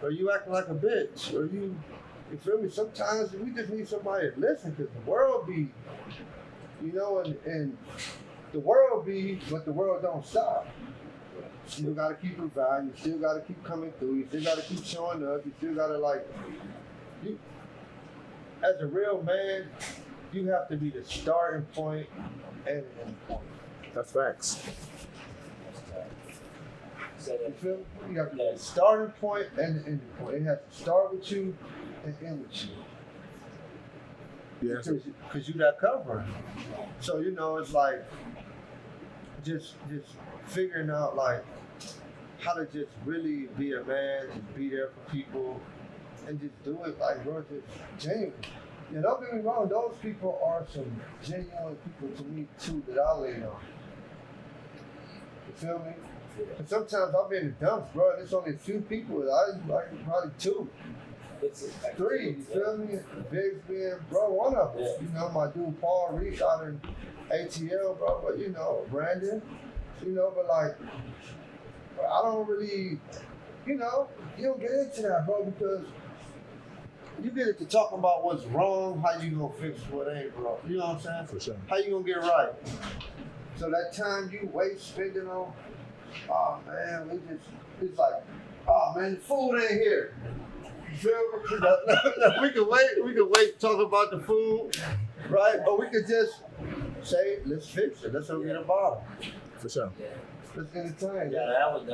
or you acting like a bitch, or you feel me? Sometimes we just need somebody to listen, because the world be, and the world be, but the world don't stop. You still gotta keep providing, you still gotta keep coming through, you still gotta keep showing up, you still gotta as a real man, you have to be the starting point and the end point. That's facts. You feel me? You have to be the starting point and the end point. It has to start with you and end with you. Yes. Because you that covering. So it's like just figuring out, like, how to just really be a man, just be there for people, and just do it like, bro, just genuine. Yeah, don't get me wrong, those people are some genuine people to me too that I lean on. You feel me? And sometimes I've been in the dumps, bro, and it's only a few people. I like probably two. Three, you feel me? Bigsby, bro, one of them. Yeah. You know, my dude Paul Reese out in ATL, bro, but you know, Brandon, you know, but like, bro, I don't really, you know, you don't get into that, bro, because you get into talking about what's wrong, how you gonna fix what ain't wrong. You know what I'm saying? For sure. How you gonna get right? So that time you waste spending on, oh man, it's like, oh man, the food ain't here. You feel me? No, we can wait, talk about the food, right? Or we could just say, let's fix it, let's go get a bottle. For sure. Yeah, Let's entertain. yeah, that was it.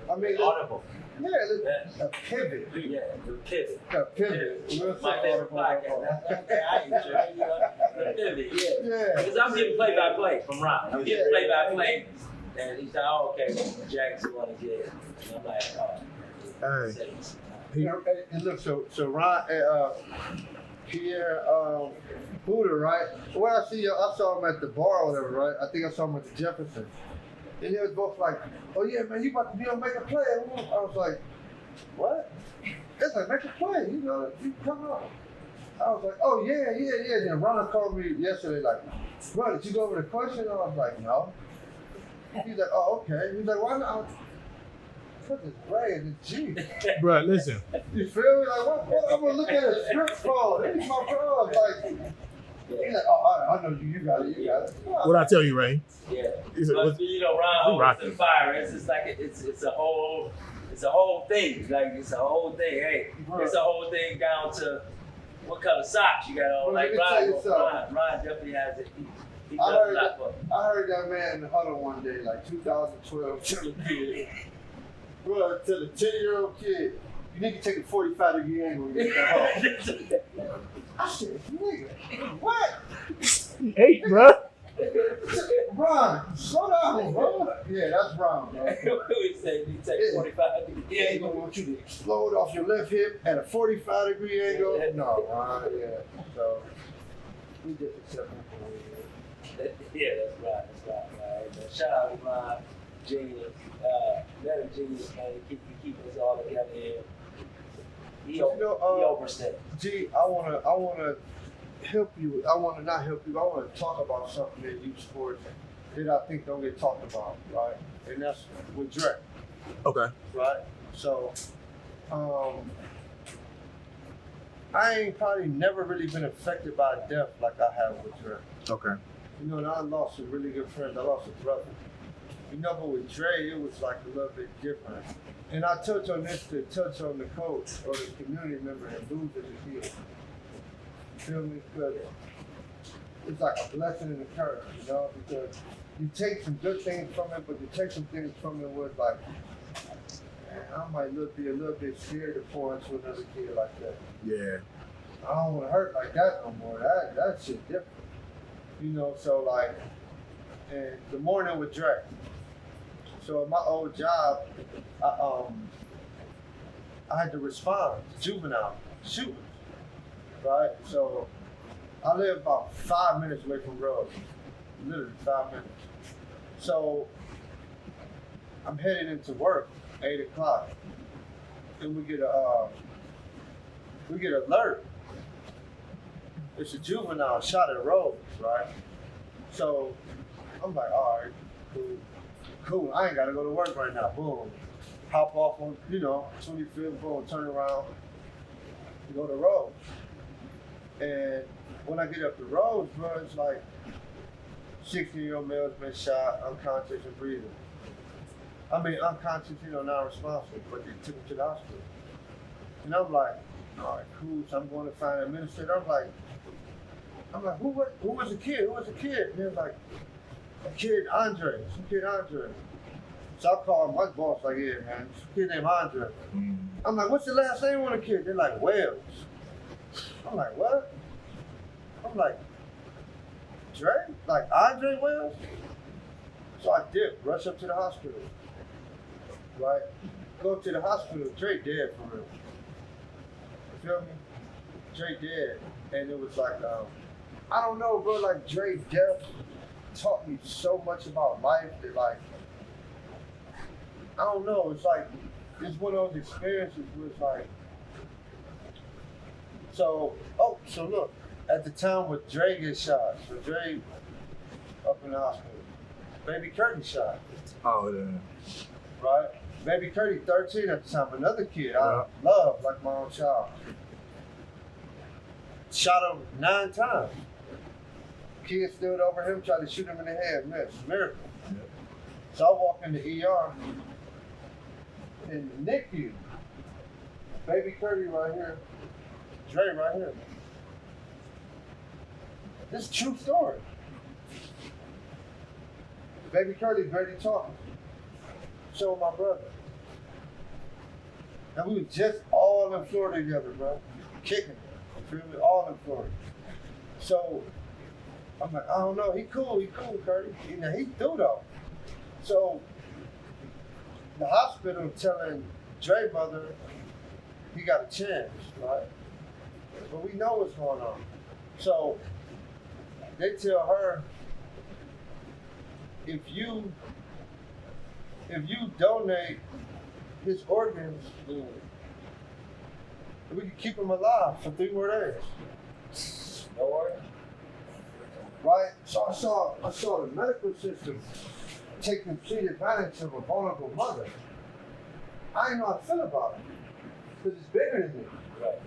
I mean, Audible. yeah, a pivot. Yeah, the pivot. A pivot. We'll My say favorite audible. podcast. I ain't sure. You know, the pivot, yeah. Yeah. Because I'm getting play-by-play from Ron. I'm getting play-by-play. And he's like, oh, okay, Jackson want to get it. And I'm like, oh. Hey. You know, and look, so Ron, Pierre, Hooter, right? Well, I saw him at the bar or whatever, right? I think I saw him at the Jefferson. And they was both like, oh yeah, man, you about to be on Make A Plai. I was like, what? It's like, Make A Plai, you know, you come on. I was like, oh yeah. Then Ron called me yesterday, like, bro, did you go over the question? I was like, no. He's like, oh, okay. He's like, why not? Put this Ray and the G. Bro, listen. You feel me? Like, what? I'm gonna look at a script phone. This is my bro. Like, he's like, oh, I know you got it. What I tell you, Ray? Yeah. He said, But, you know, Ron we holds the fire. It's just like, it's a whole thing. Like, it's a whole thing. Hey, it's a whole thing down to what color socks you got on. Well, Like, let me tell you Ron definitely has it. He I does a lot for it. heard that man in the huddle one day, like 2012, tell the kid, bro, tell a 10-year-old kid, you need to take a 45-degree angle when you get home. I said, nigga, what? he ate, bro. Ron, slow down, bro. Yeah, that's Ron, bro. We say you take 45 degrees. Yeah, he gonna want you to explode off your left hip at a 45-degree angle. No, Ron, yeah. So, we just accept him for what he is. Yeah, that's right. Man. Shout out to Ron, genius. Let him genius, man. Keep us all together here. He overstepped. G, I wanna help you. I wanna not help you. I wanna talk about something in youth sports that I think don't get talked about, right? And that's with Drake, Okay. right? So, I ain't probably never really been affected by death like I have with Drake. Okay. You know, and I lost some really good friends. I lost a brother. You know, but with Dre, it was like a little bit different. And I touch on this to touch on the coach or the community member that loses a kid. You feel me? Because it's like a blessing and a curse, you know? Because you take some good things from it, but you take some things from it was like, man, I might be a little bit scared to pour into another kid like that. Yeah. I don't want to hurt like that no more. That shit different. You know, so like, and the morning with Drake. So at my old job, I had to respond to juvenile shootings, right? So I live about 5 minutes away from road, literally 5 minutes. So I'm headed into work, 8 o'clock, and we get alert. It's a juvenile shot at Rose, right? So I'm like, all right, cool. I ain't gotta go to work right now. Boom. Hop off on, 25th, boom, turn around, go to Rose. And when I get up to Rose, bro, it's like 16-year-old male's been shot, unconscious and breathing. I mean, unconscious, not responsible, but they took him to the hospital. And I'm like, all right, cool. So I'm going to find an administrator. I'm like, who was the kid? Who was the kid? And he was like, some kid Andre. So I called my boss, like, yeah, man, this kid named Andre. I'm like, what's the last name on the kid? They're like, Wells. I'm like, what? I'm like, Dre? Like Andre Wells? So I dipped, rush up to the hospital. right? Go to the hospital, Dre dead for real. You feel me? Dre dead. And it was like, I don't know, bro, like Dre death taught me so much about life that like, I don't know, it's like, it's one of those experiences where it's like, so look, at the time when Dre gets shot, so Dre up in the hospital, Baby Curtis shot, Oh, yeah. right? Baby Curtis, 13 at the time, another kid I love like my own child. Shot him 9 times. Kid stood over him, tried to shoot him in the head, missed, miracle. Yeah. So I walk in the ER, in the NICU, Baby Curtis right here, Dre right here. This is a true story. Baby Curtis ready talking. So my brother. And we was just all in Florida together, bro. Kicking it. You feel me? All in Florida. So I'm like, I don't know, he cool, Curtis. You know, he through though. So the hospital telling Dre mother he got a chance, right? But we know what's going on. So they tell her, if you donate his organs, we can keep him alive for 3 more days. No worries. Right? So I saw the medical system take complete advantage of a vulnerable mother. I didn't know how to feel about it, because it's bigger than me. Right.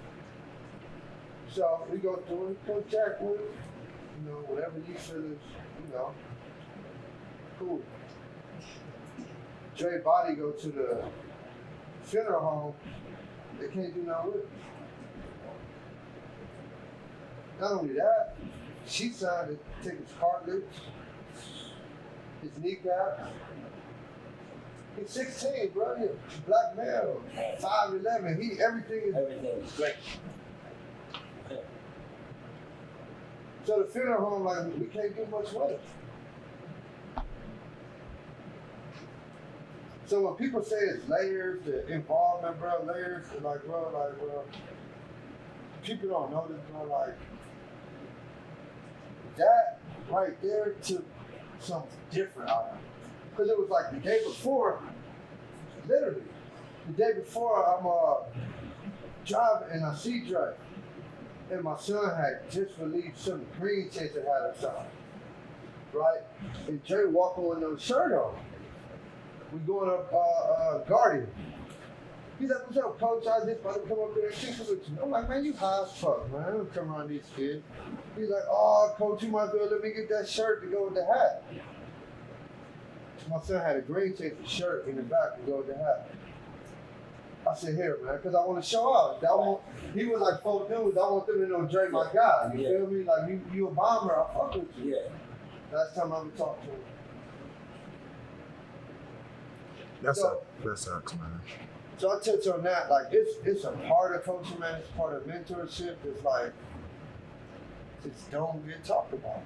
So we go through it, contact with him, you know, whatever you feel is, you know, cool. Dre body go to the funeral home, they can't do nothing with it. Not only that, she signed to take his cartilage, his kneecaps. He's 16, bro. He's a black male, 5'11". Everything is great. So the funeral home, like, we can't do much with it. So when people say it's layers, the involvement, bro, layers, like, bro, people don't know this, bro, like, that right there took something different out of it. Because it was like the day before, literally, the day before I'm driving and I see Dre. And my son had just released some Greenchasers had a song, right? And Dre walking with no shirt on. We going up Guardian. He's like, what's up, coach? I just about to come up there and kick it with you. I'm like, man, you high as fuck, man. I don't come around these kids. He's like, oh, coach, you might as well let me get that shirt to go with the hat. My son had a Greenchaser shirt in the back to go with the hat. I said, here, man, because I want to show out. He was like 4 dudes. I want them to know Dre my guy. You feel me? Like, you a bomber. I fuck with you. Yeah. Last time I ever talked to him. That sucks, man. So I touch on that. Like, it's a part of coaching, man. It's part of mentorship. It's like, just don't get talked about.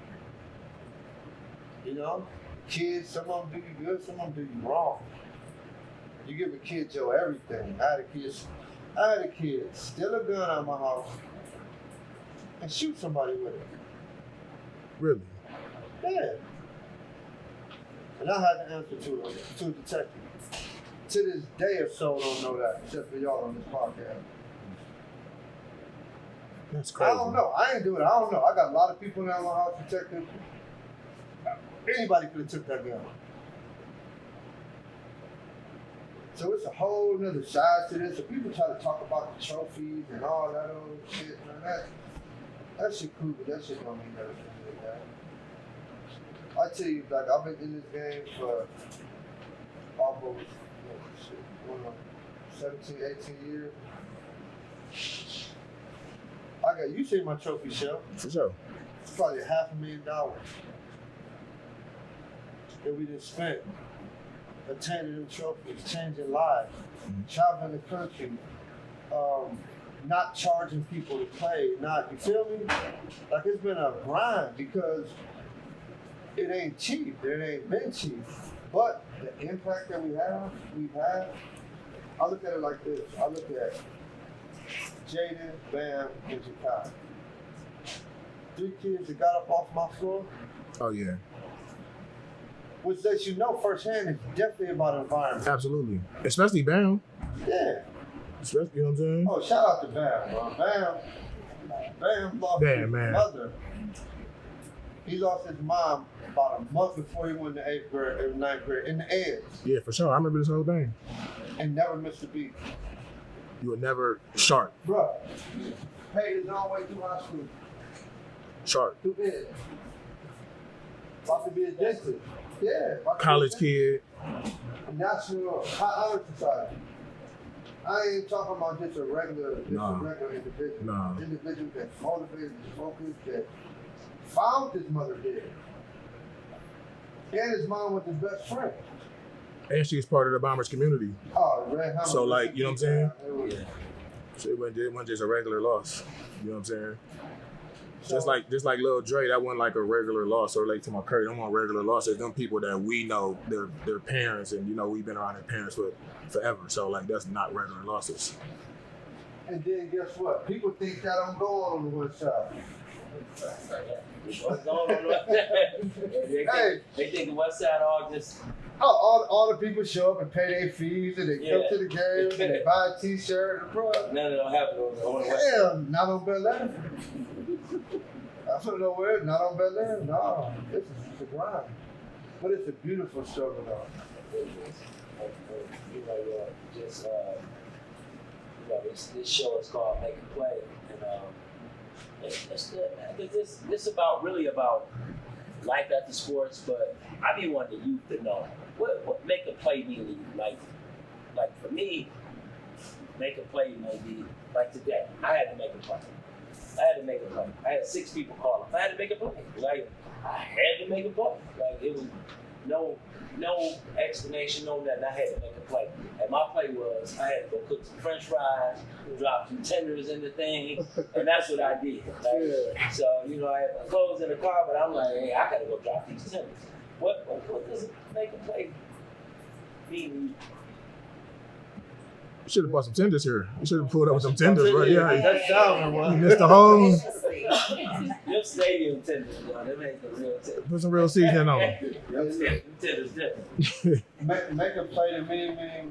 You know? Kids, some of them do you good, some of them do you wrong. You give a kid your everything. I had a kid steal a gun out of my house and shoot somebody with it. Really? Yeah. And I had to answer to a detective. To this day, a soul don't know that, except for y'all on this podcast. That's crazy. I don't know. I ain't doing it. I don't know. I got a lot of people now in my house protected. Anybody could have took that gun. So it's a whole nother side to this. So people try to talk about the trophies and all that old shit, man. That shit cool, but that shit don't mean nothing to me, man. I tell you, like, I've been in this game for almost 17, 18 years. You see my trophy shelf. For sure. It's probably $500,000 that we just spent attaining them trophies, changing lives, traveling the country, not charging people to play, you feel me? Like, it's been a grind because it ain't cheap. It ain't been cheap. But the impact that we've had, I look at it like this. I look at Jaden, Bam, and Jakai. 3 kids that got up off my floor. Oh yeah. Which lets you know firsthand it's definitely about environment. Absolutely. Especially Bam. Yeah. Especially, you know what I'm saying? Oh, shout out to Bam, bro. Bam lost his mother. He lost his mom about a month before he went to 8th grade or 9th grade in the air. Yeah, for sure. I remember this whole thing. And never missed a beat. You were never sharp. Bro, paid his own way through high school. Sharp. Through it. About to be a dentist. Yeah. College kid. National High Honor Society. I ain't talking about just a regular individual. No. Individual that's motivated, focused, that found his mother dead. And his mom was his best friend. And she's part of the Bombers community. Oh, Red Hammer. So, like, you know what I'm saying? Yeah. So it wasn't just a regular loss. You know what I'm saying? Just like Lil Dre, that wasn't like a regular loss. Or like to my Curry, them on regular losses. Them people that we know, their parents, and you know we've been around their parents for forever. So like that's not regular losses. And then guess what? People think that I'm going on the one side. What's going on? They think the West Side all just. Oh, all the people show up and pay their fees and they come to the games and they buy a t-shirt and bro. None of them happen on the West Side. Hell, not on Bel Air. I don't know where, not on Bel Air. No, it's a grind. But it's a beautiful struggle though. You know, this show is called Make A Plai, and it's good, man. Because this really about life after sports, but I be wanting the youth to know what Make A Plai mean to you. Like for me, Make A Plai may be like today. I had to make a play. I had 6 people call. I had to make a play. Like I had to make a play. Like it was no explanation, no nothing. I had to make a play. And my play was I had to go cook some French fries, drop some tenders in the thing, and that's what I did. Like, so, you know, I had my clothes in the car, but I'm like, hey, I gotta go drop these tenders. What does it make a play mean? You should have bought some tenders here. You should have pulled up with some tenders, right? Yeah. That's down You missed the whole. Them stadium tenders, bro. Them ain't the real tenders. Put some real seasoning on them. Them tenders different. Make A Plai to me, man.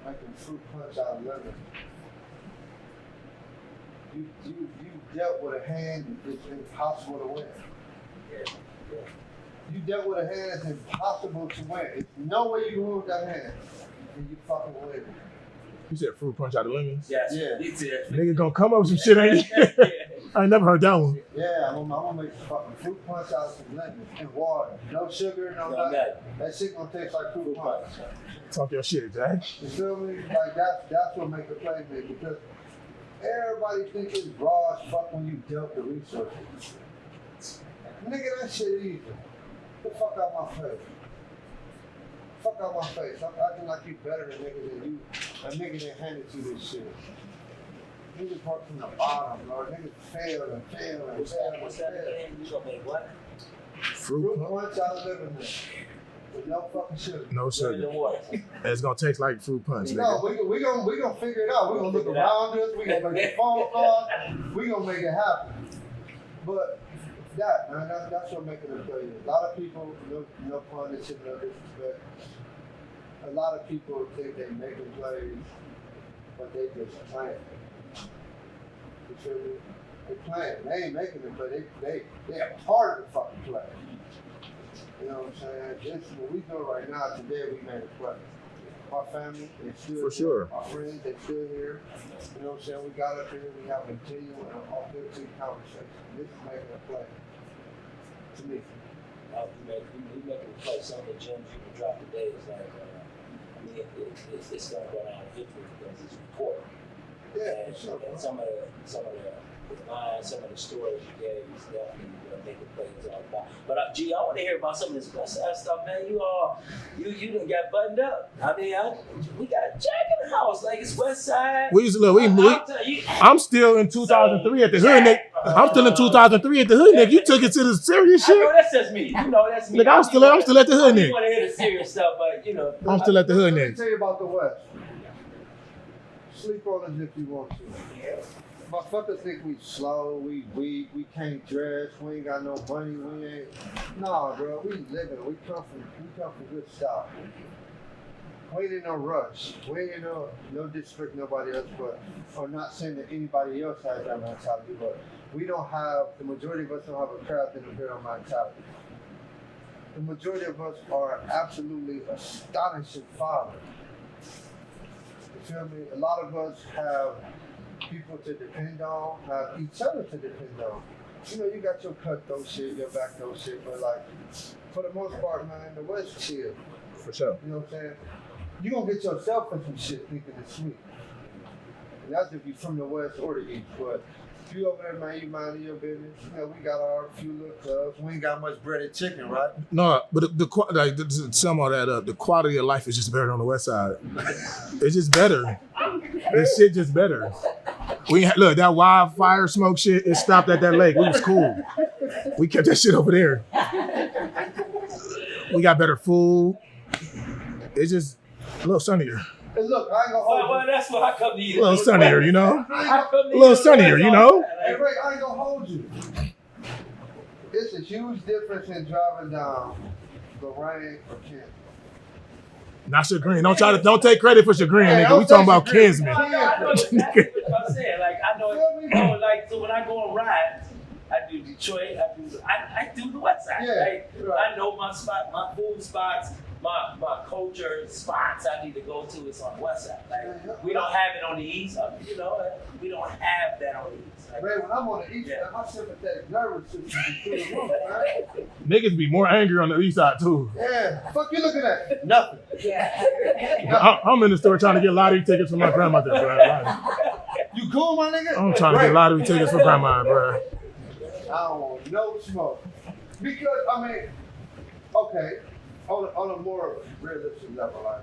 Making fruit punch out of lemon. You dealt with a hand that's impossible to win. Yeah. You dealt with a hand that's impossible to win. There's no way you can win with that hand. And you fucking win. You said fruit punch out of lemons? Yes. Yeah. He did. Nigga gonna come up with some shit, ain't he? I ain't never heard that one. Yeah, I'm gonna make some fucking fruit punch out of some lemon and water. No sugar, no nothing. That shit gonna taste like fruit punch. Talk your shit, Jack. You feel me? Like that's what Make A Plai me, because everybody think it's raw as fuck when you dealt the resources. Nigga, that shit easy. Get the fuck out my face. Fuck out my face. I'm acting like you better than niggas than you. A nigga that handed you this shit. Niggas work from the bottom, Lord. Niggas fail and fail and What's fail that and fail. again? You gonna make what? Fruit punch? Punch out of living there. With no fucking sugar. No sugar. The water. It's gonna taste like fruit punch, No, nigga. we gonna figure it out. We gonna look around us. We gonna make a phone call. We gonna make it happen. But that, man, that's what Make A Plai is. A lot of people, no pun, this shit, no disrespect. A lot of people think they making plays, but they just playing. You feel me? They playing. They ain't making the play. They are part of the fucking play. You know what I'm saying? This what we doing right now. Today we made a play. Our family, they still For here. sure. Our friends, they still here. You know what I'm saying? We got up here. We have a genuine, authentic conversation. This is Making A Plai. To me. We making a play. Some of the gems you can drop today is like, it's gonna go down in history because it's recorded. Yeah, And, for sure. and some of the lines, some of the stories you gave is definitely what Make A Plai is all about. But G, I want to hear about some of this West Side stuff, man. You done got buttoned up. I mean, we got a jack in the house, like it's West Side. We used to look. I'll tell you, I'm still in 2003 at the Hoodnic. I'm still in 2003 at the Hoodnic. You took it to the serious I shit. know that's just me. You know that's me. Nigga, I'm still at the I don't Hoodnic. want to hear the serious stuff, but you know. I'm still at the Let me Hoodnic. tell you about the West. Sleep on us if you want to. Motherfuckers think we slow, we weak, we can't dress, we ain't got no money, we ain't. Nah, bro, we living. We come from good stuff. We ain't in no rush. We ain't in no disrespect nobody else, but I'm not saying that anybody else has that mentality, but we don't have, the majority of us don't have a craft and a barrel mentality. The majority of us are absolutely astonishing fathers. You feel me? A lot of us have people to depend on, have each other to depend on. You know, you got your cutthroat shit, your backdoor shit, but like, for the most part, man, the West chill. For sure. You know what I'm saying? You gonna get yourself in some shit thinking it's sweet. And that's if you from the West or the East, but if you over there, man, you minding your business. You know, we got our few little clubs. We ain't got much breaded chicken, right? No, but to sum all that up, the quality of life is just better on the West Side. It's just better. This shit just better. Look, that wildfire smoke shit, it stopped at that lake. We was cool. We kept that shit over there. We got better food. It's just a little sunnier. And look, I ain't gonna hold Well, that's why I come to you. A little sunnier, you know? I come to A little you. sunnier, you know? Hey, Ray, I ain't gonna hold you. It's a huge difference in driving down Lorraine or Kent. Not Chagrin. Don't take credit for Chagrin, Hey, nigga. We talking about Kinsman. I know exactly what I'm saying. Like I know, like so when I go on rides, I do Detroit. I do the West Side. Yeah, Right? right. I know my spot, my food spots, my culture spots. I need to go to. It's on the West Side. Like we don't have it on the East. You know, we don't have that on the East. Like, Ray, when I'm on the East, Yeah. my sympathetic nervous system is through the roof, man. Niggas be more angry on the East Side, too. Yeah, fuck you looking at? Nothing. I'm in the store trying to get lottery tickets for my grandmother, bro. You cool, my nigga? I'm trying to get lottery tickets for grandma, bro. I don't want no smoke. Because, I mean, okay, on a more realistic level, like,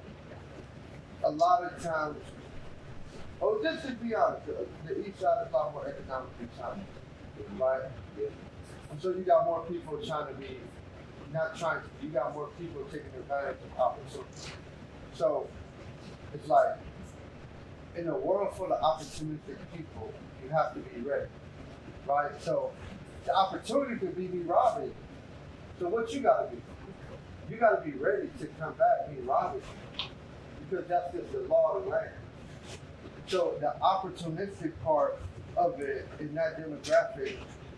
a lot of times, just to be honest, the East Side is a lot more economically challenged, right? And so you got more people trying to be, you got more people taking advantage of opportunity. So, it's like, in a world full of opportunistic people, you have to be ready, right? So, the opportunity could be me robbing you. So what you gotta do? You gotta be ready to come back and rob it. Because that's just the law of the land. So the opportunistic part of it in that demographic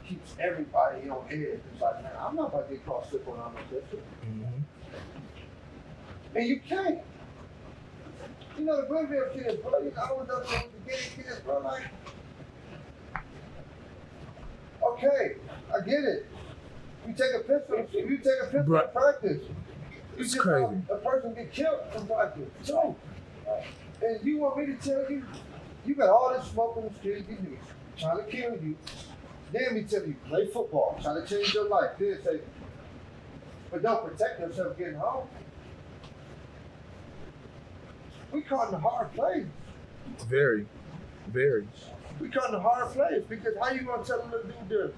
keeps everybody on edge. It's like, man, I'm not about to get caught slipping on no picture. And you can't. You know, the Greenville kids, bro, you know, I was up there with the gay kids, bro, like, okay, I get it. You take a pistol Bro, in practice. it's crazy. A person get killed in practice, too. And you want me to tell you, you got all this smoke in the street, these niggas trying to kill you. Then me tell you, play football, trying to change your life. Then say, but don't protect yourself getting home. We caught in a hard place. Very. We caught in a hard place because how you gonna tell a little dude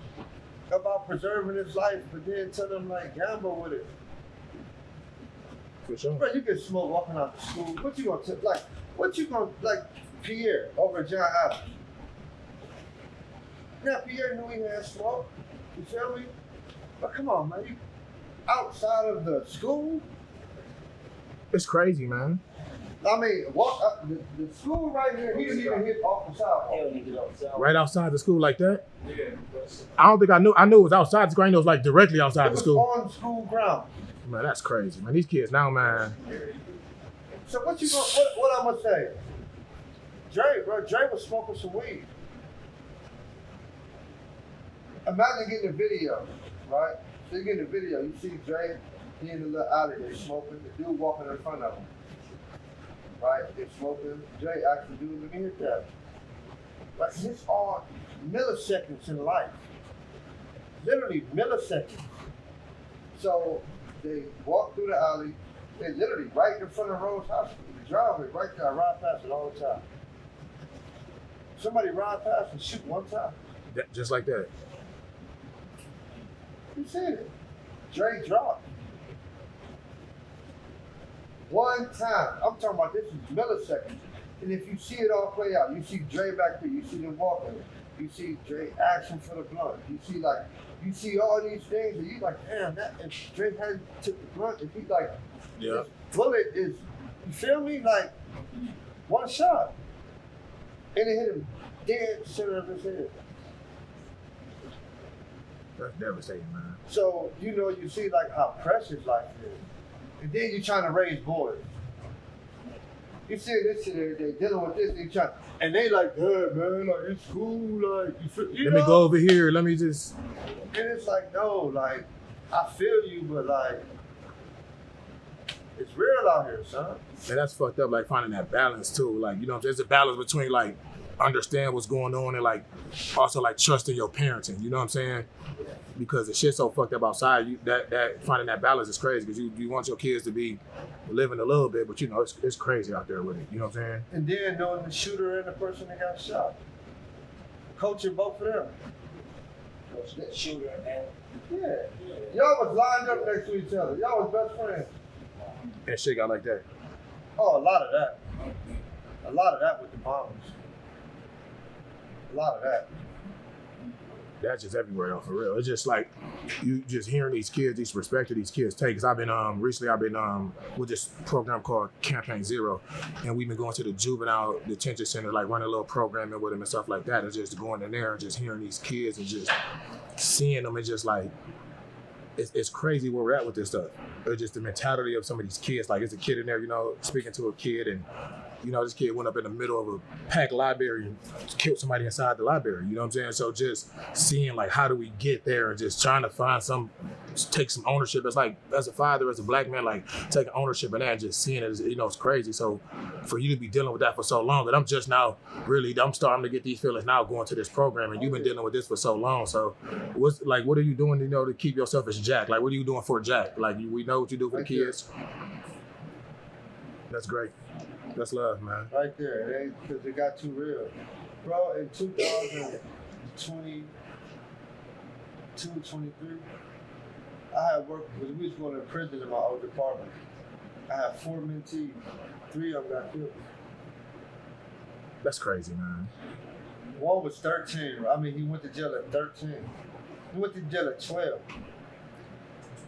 about preserving his life, but then tell him like gamble with it? For sure. Bro, you get smoke walking out the school. What you gonna like Pierre over John Adams? Now Pierre knew he had smoke. You feel me? But come on, man, you outside of the school? It's crazy, man. I mean, walk up the school right here. He didn't even hit off the sidewalk. Right outside the school like that? Yeah. I don't think I knew it was outside the school. I know it was like directly outside the school. On school ground. Man, that's crazy, man. These kids now, man. So what I'm gonna say? Dre was smoking some weed. Imagine getting a video, right? So you get a video, you see Dre, he in the little alley, they smoking, the dude walking in front of him. Right? They're smoking. Dre actually dude, let me hit that. Like it's all milliseconds in life. Literally milliseconds. So they walk through the alley, they literally right in front of Rose Hospital. The driveway right there, I ride past it all the time. Somebody ride past and shoot one time. Just like that. You seen it. Dre dropped. One time. I'm talking about this is milliseconds. And if you see it all play out, you see Dre back there, you see them walking, you see Dre action for the blunt. You see all these things and you like, damn, that if Dre hadn't took the blunt, if he like this bullet is, you feel me? Like one shot. And it hit him dead center of his head. That's devastating, man. So, you see like how precious life is. And then you're trying to raise boys. You see this shit every day, dealing with this, and they like, hey man, like it's cool, like you Let me go over here, let me just. And it's like, no, like, I feel you, but like, it's real out here, son. And that's fucked up, like finding that balance too. Like, there's a balance between like understand what's going on and like also like trusting your parenting, you know what I'm saying? Because the shit's so fucked up outside, that finding that balance is crazy because you want your kids to be living a little bit, but it's crazy out there with it, you know what I'm saying? And then knowing the shooter and the person that got shot. Coaching both of them. Coach that shooter and Yeah. Y'all was lined up next to each other. Y'all was best friends. And shit got like that. Oh, a lot of that. A lot of that with the bombers. A lot of that. That's just everywhere though, for real. It's just like you just hearing these kids, these perspectives these kids take. Cause I've been with this program called Campaign Zero, and we've been going to the juvenile detention center, like running a little programming with them and stuff like that, and just going in there and just hearing these kids and just seeing them and just like it's crazy where we're at with this stuff. It's just the mentality of some of these kids. Like, it's a kid in there, speaking to a kid, and this kid went up in the middle of a packed library and killed somebody inside the library. You know what I'm saying? So just seeing like, how do we get there, and just trying to take some ownership. It's like, as a father, as a black man, like taking ownership in that and just seeing it, it's crazy. So for you to be dealing with that for so long, and I'm just now I'm starting to get these feelings now going to this program, and you've been dealing with this for so long. So what are you doing, to keep yourself as Jack? Like, what are you doing for Jack? Like, we know what you do for the kids. That's great. That's love, man. Right there, because it got too real. Bro, in 2022, 23, I had worked, because we was going to prison in my old department. I had 4 mentees, 3 of them got killed. That's crazy, man. One was 13. I mean, he went to jail at 13. He went to jail at 12.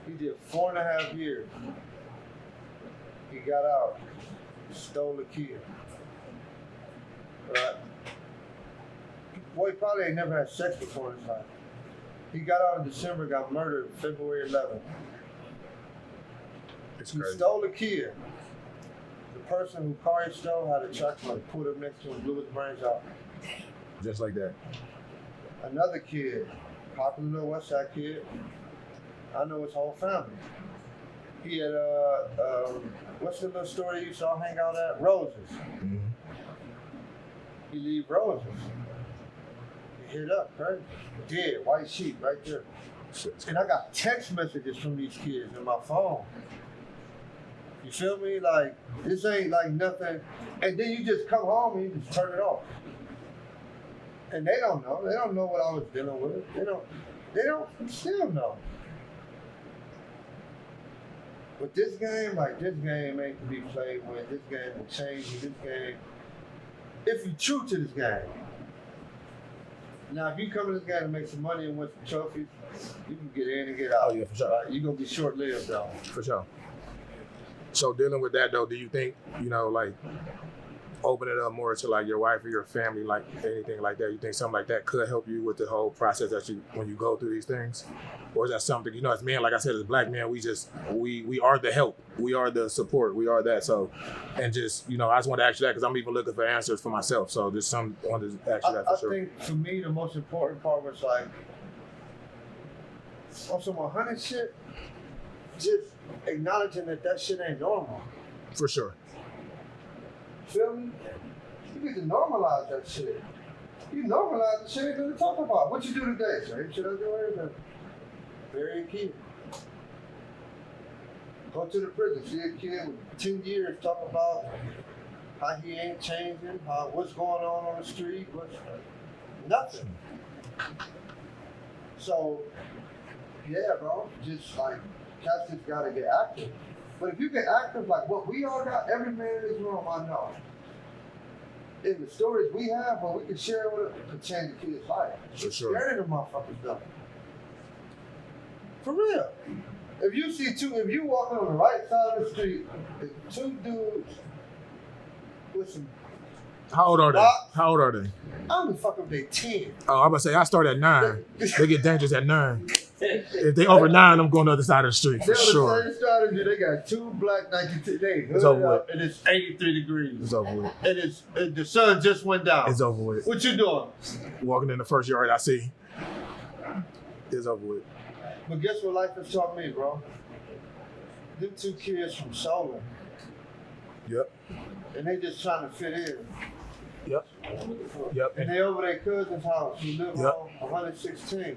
He did 4.5 years. He got out. Stole a kid. Right? Boy, probably ain't never had sex before in his life. He got out in December, got murdered February 11th. He stole a kid. The person who car he stole had a truck like pulled up next to him, blew his brains out. Just like that. Another kid, popular little West Side kid. I know his whole family. He had what's the little store you saw hang out at? Roses. Mm-hmm. He leave Roses. He hit up, right? Dead, white sheet right there. And I got text messages from these kids in my phone. You feel me? Like, this ain't like nothing. And then you just come home and you just turn it off. And they don't know. They don't know what I was dealing with. They don't still know. But this game ain't to be played with. This game will change you. This game, if you're true to this game. Now, if you come in this game to make some money and win some trophies, you can get in and get out. Oh, yeah, for sure. Right? You're going to be short-lived, though. For sure. So dealing with that, though, do you think, like, open it up more to, like, your wife or your family, like, anything like that? You think something like that could help you with the whole process when you go through these things? Or is that something, as men, like I said, as black men, we are the help. We are the support. We are that. So, and just, I just want to ask you that because I'm even looking for answers for myself. So just wanted to ask you that for sure. I think for me, the most important part was like, on some 100 shit, just acknowledging that shit ain't normal. For sure. Feel me? You need to normalize that shit. You normalize the shit you're going to talk about. What you do today? Same shit I do everything. Bury a kid. Go to the prison. See a kid with 10 years talk about how he ain't changing, what's going on the street, nothing. So, yeah, bro, just like, cats just gotta get active. But if you get active like what we all got, every man in this room I know, in the stories we have, when we can share with them, could change the kid's life. For sure. Scared of the motherfuckers though. For real. If you walking on the right side of the street, two dudes with some How old are they? rocks, How old are they? I don't give a fuck if they 10. Oh, I'm about to say I start at 9. They get dangerous at 9. If they over 9, I'm going to the other side of the street for They're on sure. the same side of you. They got two black Nike. They It's over up, and it's 83 degrees. It's over with. And the sun just went down. It's over with. What you doing? Walking in the first yard I see. It's over with. But guess what life has taught me, bro? Them two kids from Solar, Yep. and they just trying to fit in. Yep. Yep. And they over their cousin's house who live Yep. on 116. You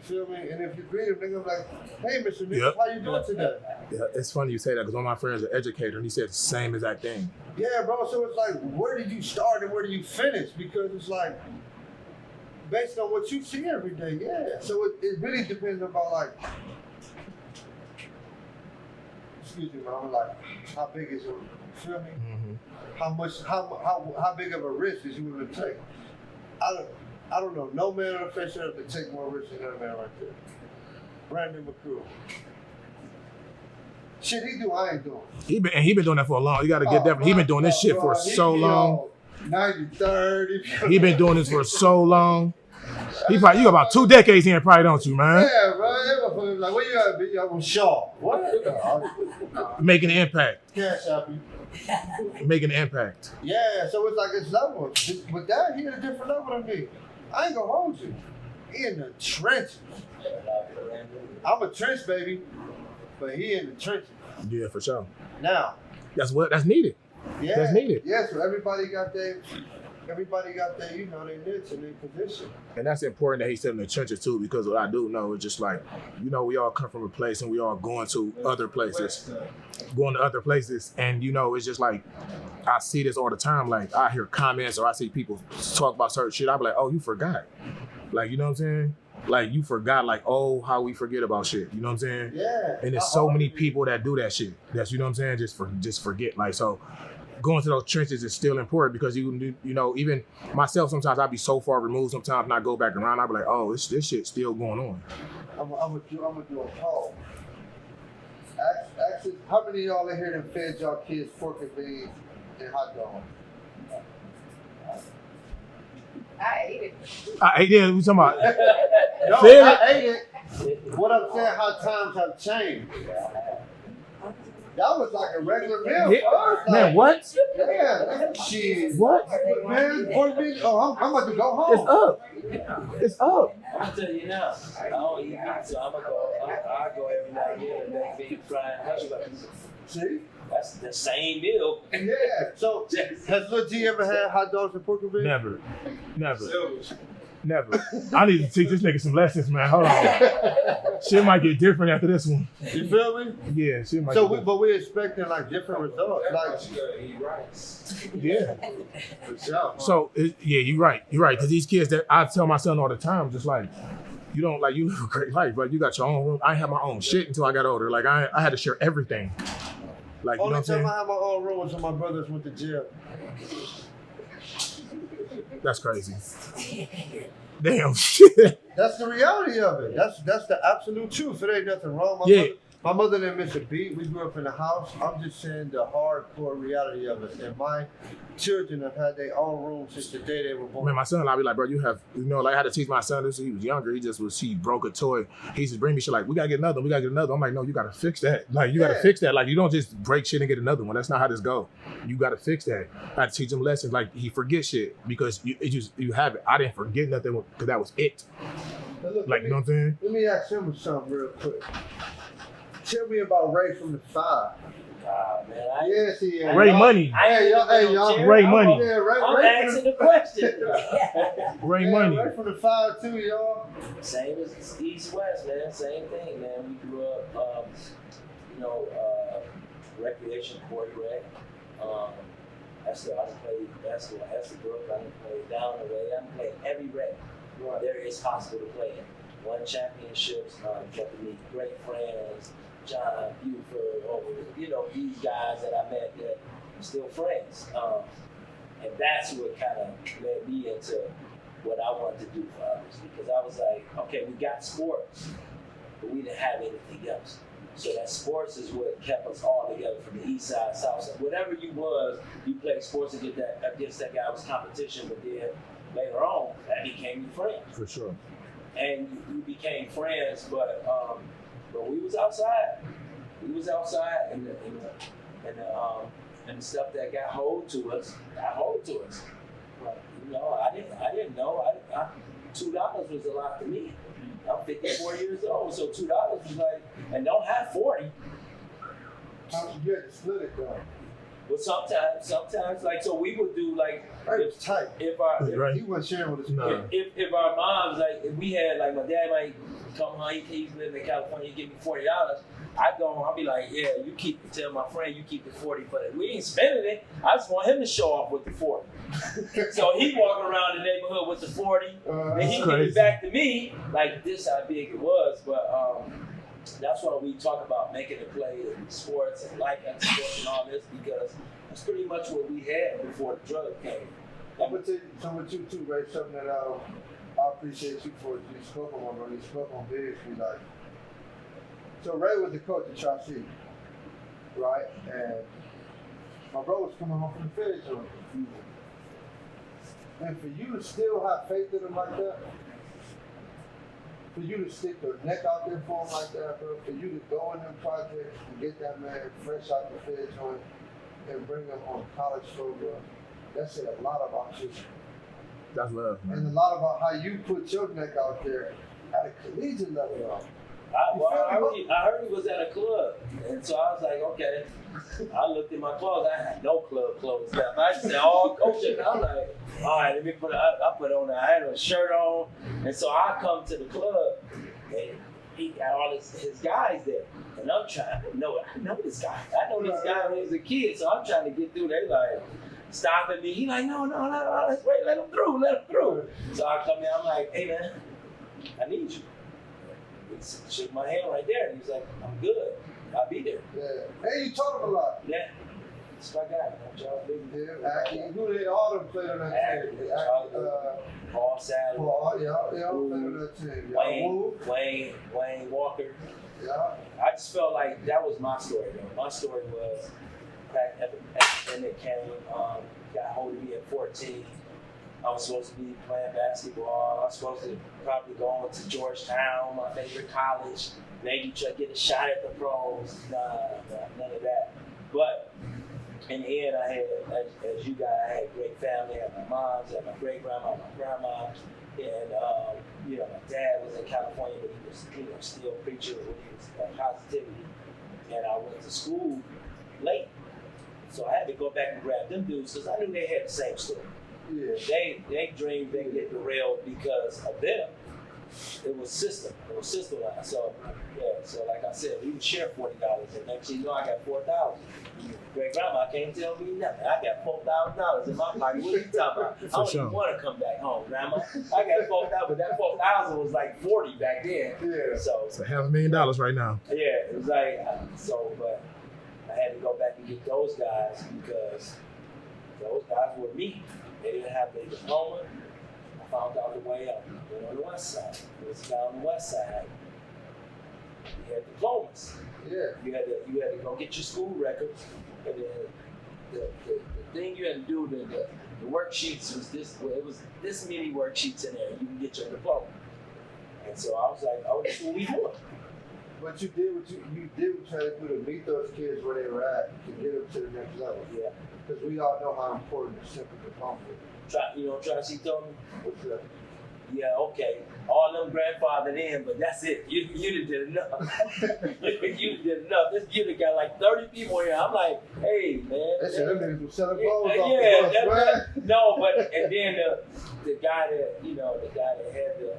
feel me? And if you greet them, they gonna be like, hey, Mr. Nichols, Yep. how you doing today? Yeah, it's funny you say that because one of my friends is an educator and he said the same exact thing. Yeah, bro. So it's like, where did you start and where do you finish? Because it's like, based on what you see every day, yeah. So it really depends about like, excuse me, man, like, how big is it? You feel me? Mm-hmm. How big of a risk is you willing to take? I don't know. No man on the face of the earth can take more risk than that man right there. Brandon McCrew. Shit, he do, I ain't doing. He been doing that for a long. You got to get that. He been doing this shit for so long. 93rd. He been doing this for so long. He probably you got about 2 decades here, probably don't you, man? Yeah, bro. Like, where you at, B? I'm Shaw. What? Making an impact. Cash happy. Making an impact. Yeah, so it's like it's levels. With that, he at a different level than me. I ain't gonna hold you. He in the trenches. I'm a trench baby, but he in the trenches. Yeah, for sure. Now, That's needed. yeah, That's needed. Yeah, so everybody got their, you know, their niche and their position. And that's important that he said in the trenches too, because what I do know is just like, you know, we all come from a place and we all going to other places. And, you know, it's just like, I see this all the time. Like, I hear comments or I see people talk about certain shit. I be like, oh, you forgot. Like, you know what I'm saying? Like, you forgot, like, oh, how we forget about shit. You know what I'm saying? Yeah. And there's so many people that do that shit. That's, you know what I'm saying? Just forget. Like, so going to those trenches is still important because you know, even myself, sometimes I'll be so far removed sometimes and I go back around, I'll be like, oh, this shit's still going on. I'm gonna do a poll. Ask how many of y'all in here that fed y'all kids pork and beans and hot dog? I ate it. Yeah, we talking about. No, Fed I ate it. What I'm saying, how times have changed. That was like a regular meal. Yeah. First, Man, like, what? Yeah, shit. What? Man, pork beans. Oh, I'm about to go home. It's up. It's up. I'm telling you now, I don't eat meat, so I'm gonna go. I go every now and then and make big fried hush puppies. See? That's the same meal. Yeah. So, has Lil G ever had hot dogs and pork and beans? Never. I need to teach this nigga some lessons, man. Hold on. Shit might get different after this one. You feel me? Yeah, shit might So, get but we're expecting like different results. Like, yeah. for sure. So yeah, you're right. Because these kids that I tell my son all the time, just like, you don't like you live a great life, but you got your own room. I had my own shit until I got older. Like I had to share everything. Like, you know Only what I'm saying? time I had my own room was when my brothers went to jail. That's crazy. Damn shit. That's the reality of it. That's the absolute truth. It ain't nothing wrong. My mother didn't miss a beat. We grew up in the house. I'm just saying the hardcore reality of it. And my children have had their own room since the day they were born. Man, my son, I'll be like, bro, you have, you know, like I had to teach my son this. He was younger. He broke a toy. He used to bring me shit like, we gotta get another. I'm like, no, you gotta fix that. Like, you gotta fix that. Like, you don't just break shit and get another one. That's not how this go. You gotta fix that. I had to teach him lessons. Like, he forgets shit because you have it. I didn't forget nothing because that was it. Look, Like, you know what I'm saying? Let me ask him something real quick. Tell me about Ray from the Five. Man, Yes, he is. Ray Money. Hey, y'all. Ray Money. Yeah, I'm Ray asking the question. Ray Money. Ray from the Five too, y'all. Same as East West, man. Same thing, man. We grew up, recreation court rec. I done played basketball, Estabrook. I done played down the way. I done played every rec. Right. there is possible to play in. Won championships, got to meet great friends, John Buford, these guys that I met that I'm still friends. And that's what kind of led me into what I wanted to do for others, because I was like, okay, we got sports, but we didn't have anything else. So that sports is what kept us all together from the east side, south side. Whatever you was, you played sports against that guy. It was competition, but then later on, that became your friend. For sure. And we became friends, but we was outside. We was outside, and the stuff that got hold to us. But, I didn't know. $2 was a lot to me. I'm 54 years old, so $2 was like, and don't have 40. You had to split it though. But sometimes, like, so we would do like, It was tight. Right. He wasn't sharing with us. No. if our moms, like, if we had, like, my dad might come home, he's living in California, he'd give me $40. I'd go home, I'll be like, yeah, tell my friend you keep the 40 for that. We ain't spending it. I just want him to show off with the 40. So he walk around the neighborhood with the 40, then he give it back to me, like, this how big it was. But that's why we talk about making a play in sports and liking sports and all this, because that's pretty much what we had before the drug came. I'm gonna tell you something with you too, Ray. Something that I appreciate you for. You spoke on, bro. You spoke on Bigsby, like. So Ray was the coach at Tri-City, right? And my bro was coming home from the Fed joint. And for you to still have faith in him like that, for you to stick your neck out there for him like that, bro, for you to go in them projects and get that man fresh out the Fed joint and bring him on college program, that said a lot about you. That's love, man. And a lot about how you put your neck out there at a collegiate level. I heard he was at a club, and so I was like, okay. I looked at my clothes. I had no club clothes left. I just said, all coaching. I was like, all right, let me I put on I had a shirt on, and so I come to the club, and he got all his guys there, and I'm trying. I know this guy. I know this guy when he was a kid, so I'm trying to get through. They like stopping me. He like, no, let's wait, let him through. So I come in. I'm like, hey man, I need you. He shook my hand right there, and he was like, I'm good. I'll be there. Yeah. Hey, you taught him a lot. Yeah. That's my guy, man. Charles Bigsby. Yeah, who they all them played on that team? Paul Sally. Paul, yeah, they all played on that team. Wayne Walker. Yeah. I just felt like that was my story, though. My story was back at Hoodnic Came, got hold of me at 14. I was supposed to be playing basketball. I was supposed to probably go on to Georgetown, my favorite college. Maybe try to get a shot at the pros. None of that. But in the end, I had, as you guys, I had a great family. I had my moms, I had my great grandma, my grandma, and my dad was in California, but he was still preaching when he was positivity. And I went to school late, so I had to go back and grab them dudes because I knew they had the same story. Yeah. They dreamed they get derailed because of them. It was systemized. So like I said, we would share $40, and next thing you know, I got $4,000. Great grandma can't tell me nothing. I got $4,000 in my pocket. What are you talking about? I don't even want to come back home, grandma. I got $4,000, but that $4,000 was like 40 back then. Yeah. So it's $500,000 right now. Yeah, it was like but I had to go back and get those guys because those guys were me. They didn't have their diploma. I found out the way up. Went on the west side. There was a guy on the west side. He had diplomas. Yeah. You had to go get your school records. And then the thing you had to do, the worksheets was it was this many worksheets in there. You can get your diploma. And so I was like, oh, that's what we doing. But you did what you did try to do to meet those kids where they were at to get them to the next level. Yeah. Because we all know how important the simple diploma is. Tracy told me. What's that? Yeah, okay. All them grandfathered in, but that's it. You did enough. you did enough. You'd have got like 30 people here. I'm like, hey, man. They said them niggas were selling clothes off the bus, man. No, but and then the guy that had the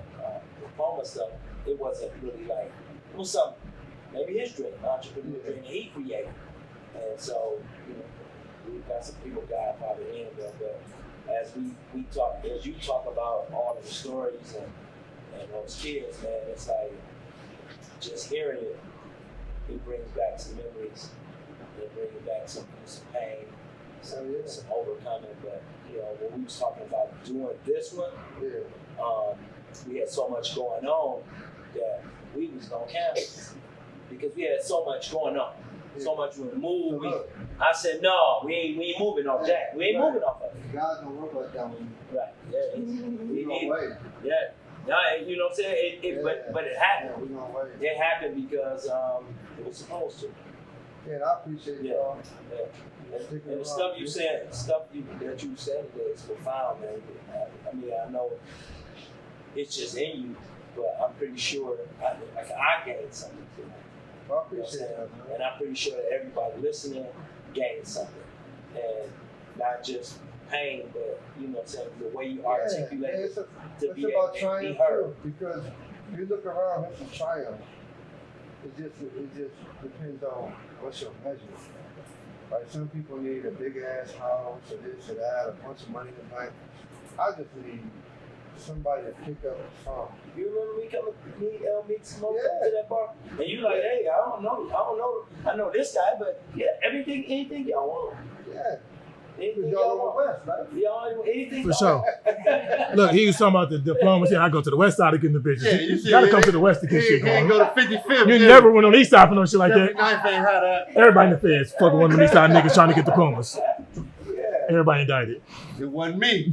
diploma stuff, it wasn't really like, it was something, maybe his dream, entrepreneurial dream that he created. And so, we got some people godfathered in there, but as we talk, as you talk about all of the stories and those kids, man, it's like just hearing it brings back some memories. It brings back some pain, some overcoming. But you know, when we was talking about doing this one, we had so much going on that we was gonna cancel because we had so much going on, so much removed. I said, no, we ain't moving off Jack. We ain't moving off of it. God don't work like that one. Right. Yeah. We gonna wait. Yeah. No, you know what I'm saying? But it happened. We gonna wait. It happened because it was supposed to. Yeah, and I appreciate y'all. Yeah. And the stuff you said, that you said today is profound, man. I mean, I know it's just in you, but I'm pretty sure I gained something too. I appreciate that, man. And I'm pretty sure that everybody listening gained something. And not just pain, but you know what I'm saying, the way you articulate it to be able to be heard. Because if you look around, it's a triumph. It just depends on what's your measure. Like some people need a big ass house or this or that, a bunch of money in the bank. I just need somebody to pick up the phone. You remember me coming, me smoke to that bar? And you like, hey, I don't know. I know this guy, but yeah, anything y'all want. Yeah. Anything Y'all y'all on the want. west, right? Y'all anything For y'all sure. want. Look, he was talking about the diplomacy. I go to the west side to get in the bitches. Yeah, you gotta come to the west to get shit He ain't going. go to 55th. You never went on the east side for no shit like that. 79th ain't had that. Everybody in the feds fucking one of the east side niggas trying to get diplomas. Yeah. Everybody indicted. It wasn't me.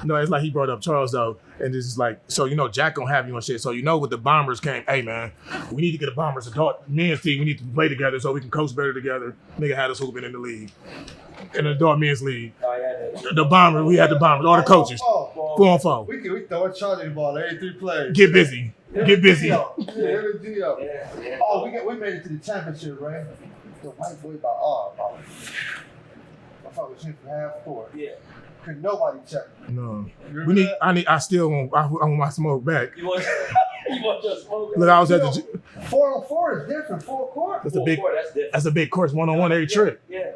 No, it's like he brought up Charles though, and this is like, so you know Jack gonna have you on shit. So you know with the Bombers came, hey man, we need to get a Bombers adult men's team. We need to play together so we can coach better together. Nigga had us hooping in the league, in the adult men's league. The Bombers, we had the Bombers, all the coaches, 4-on-4. We throw a Charlie ball every 3 plays. Get busy, get busy. Yeah, Oh, we made it to the championship, right? The white boy about I thought we was in for half court. Yeah. Could nobody check. No, I still want. I want my smoke back. You want your smoke? Look, I was at the. 4-on-4 is different. 4 court. That's a big. That's different. That's a big course, 1-on-1 every trip. Yeah.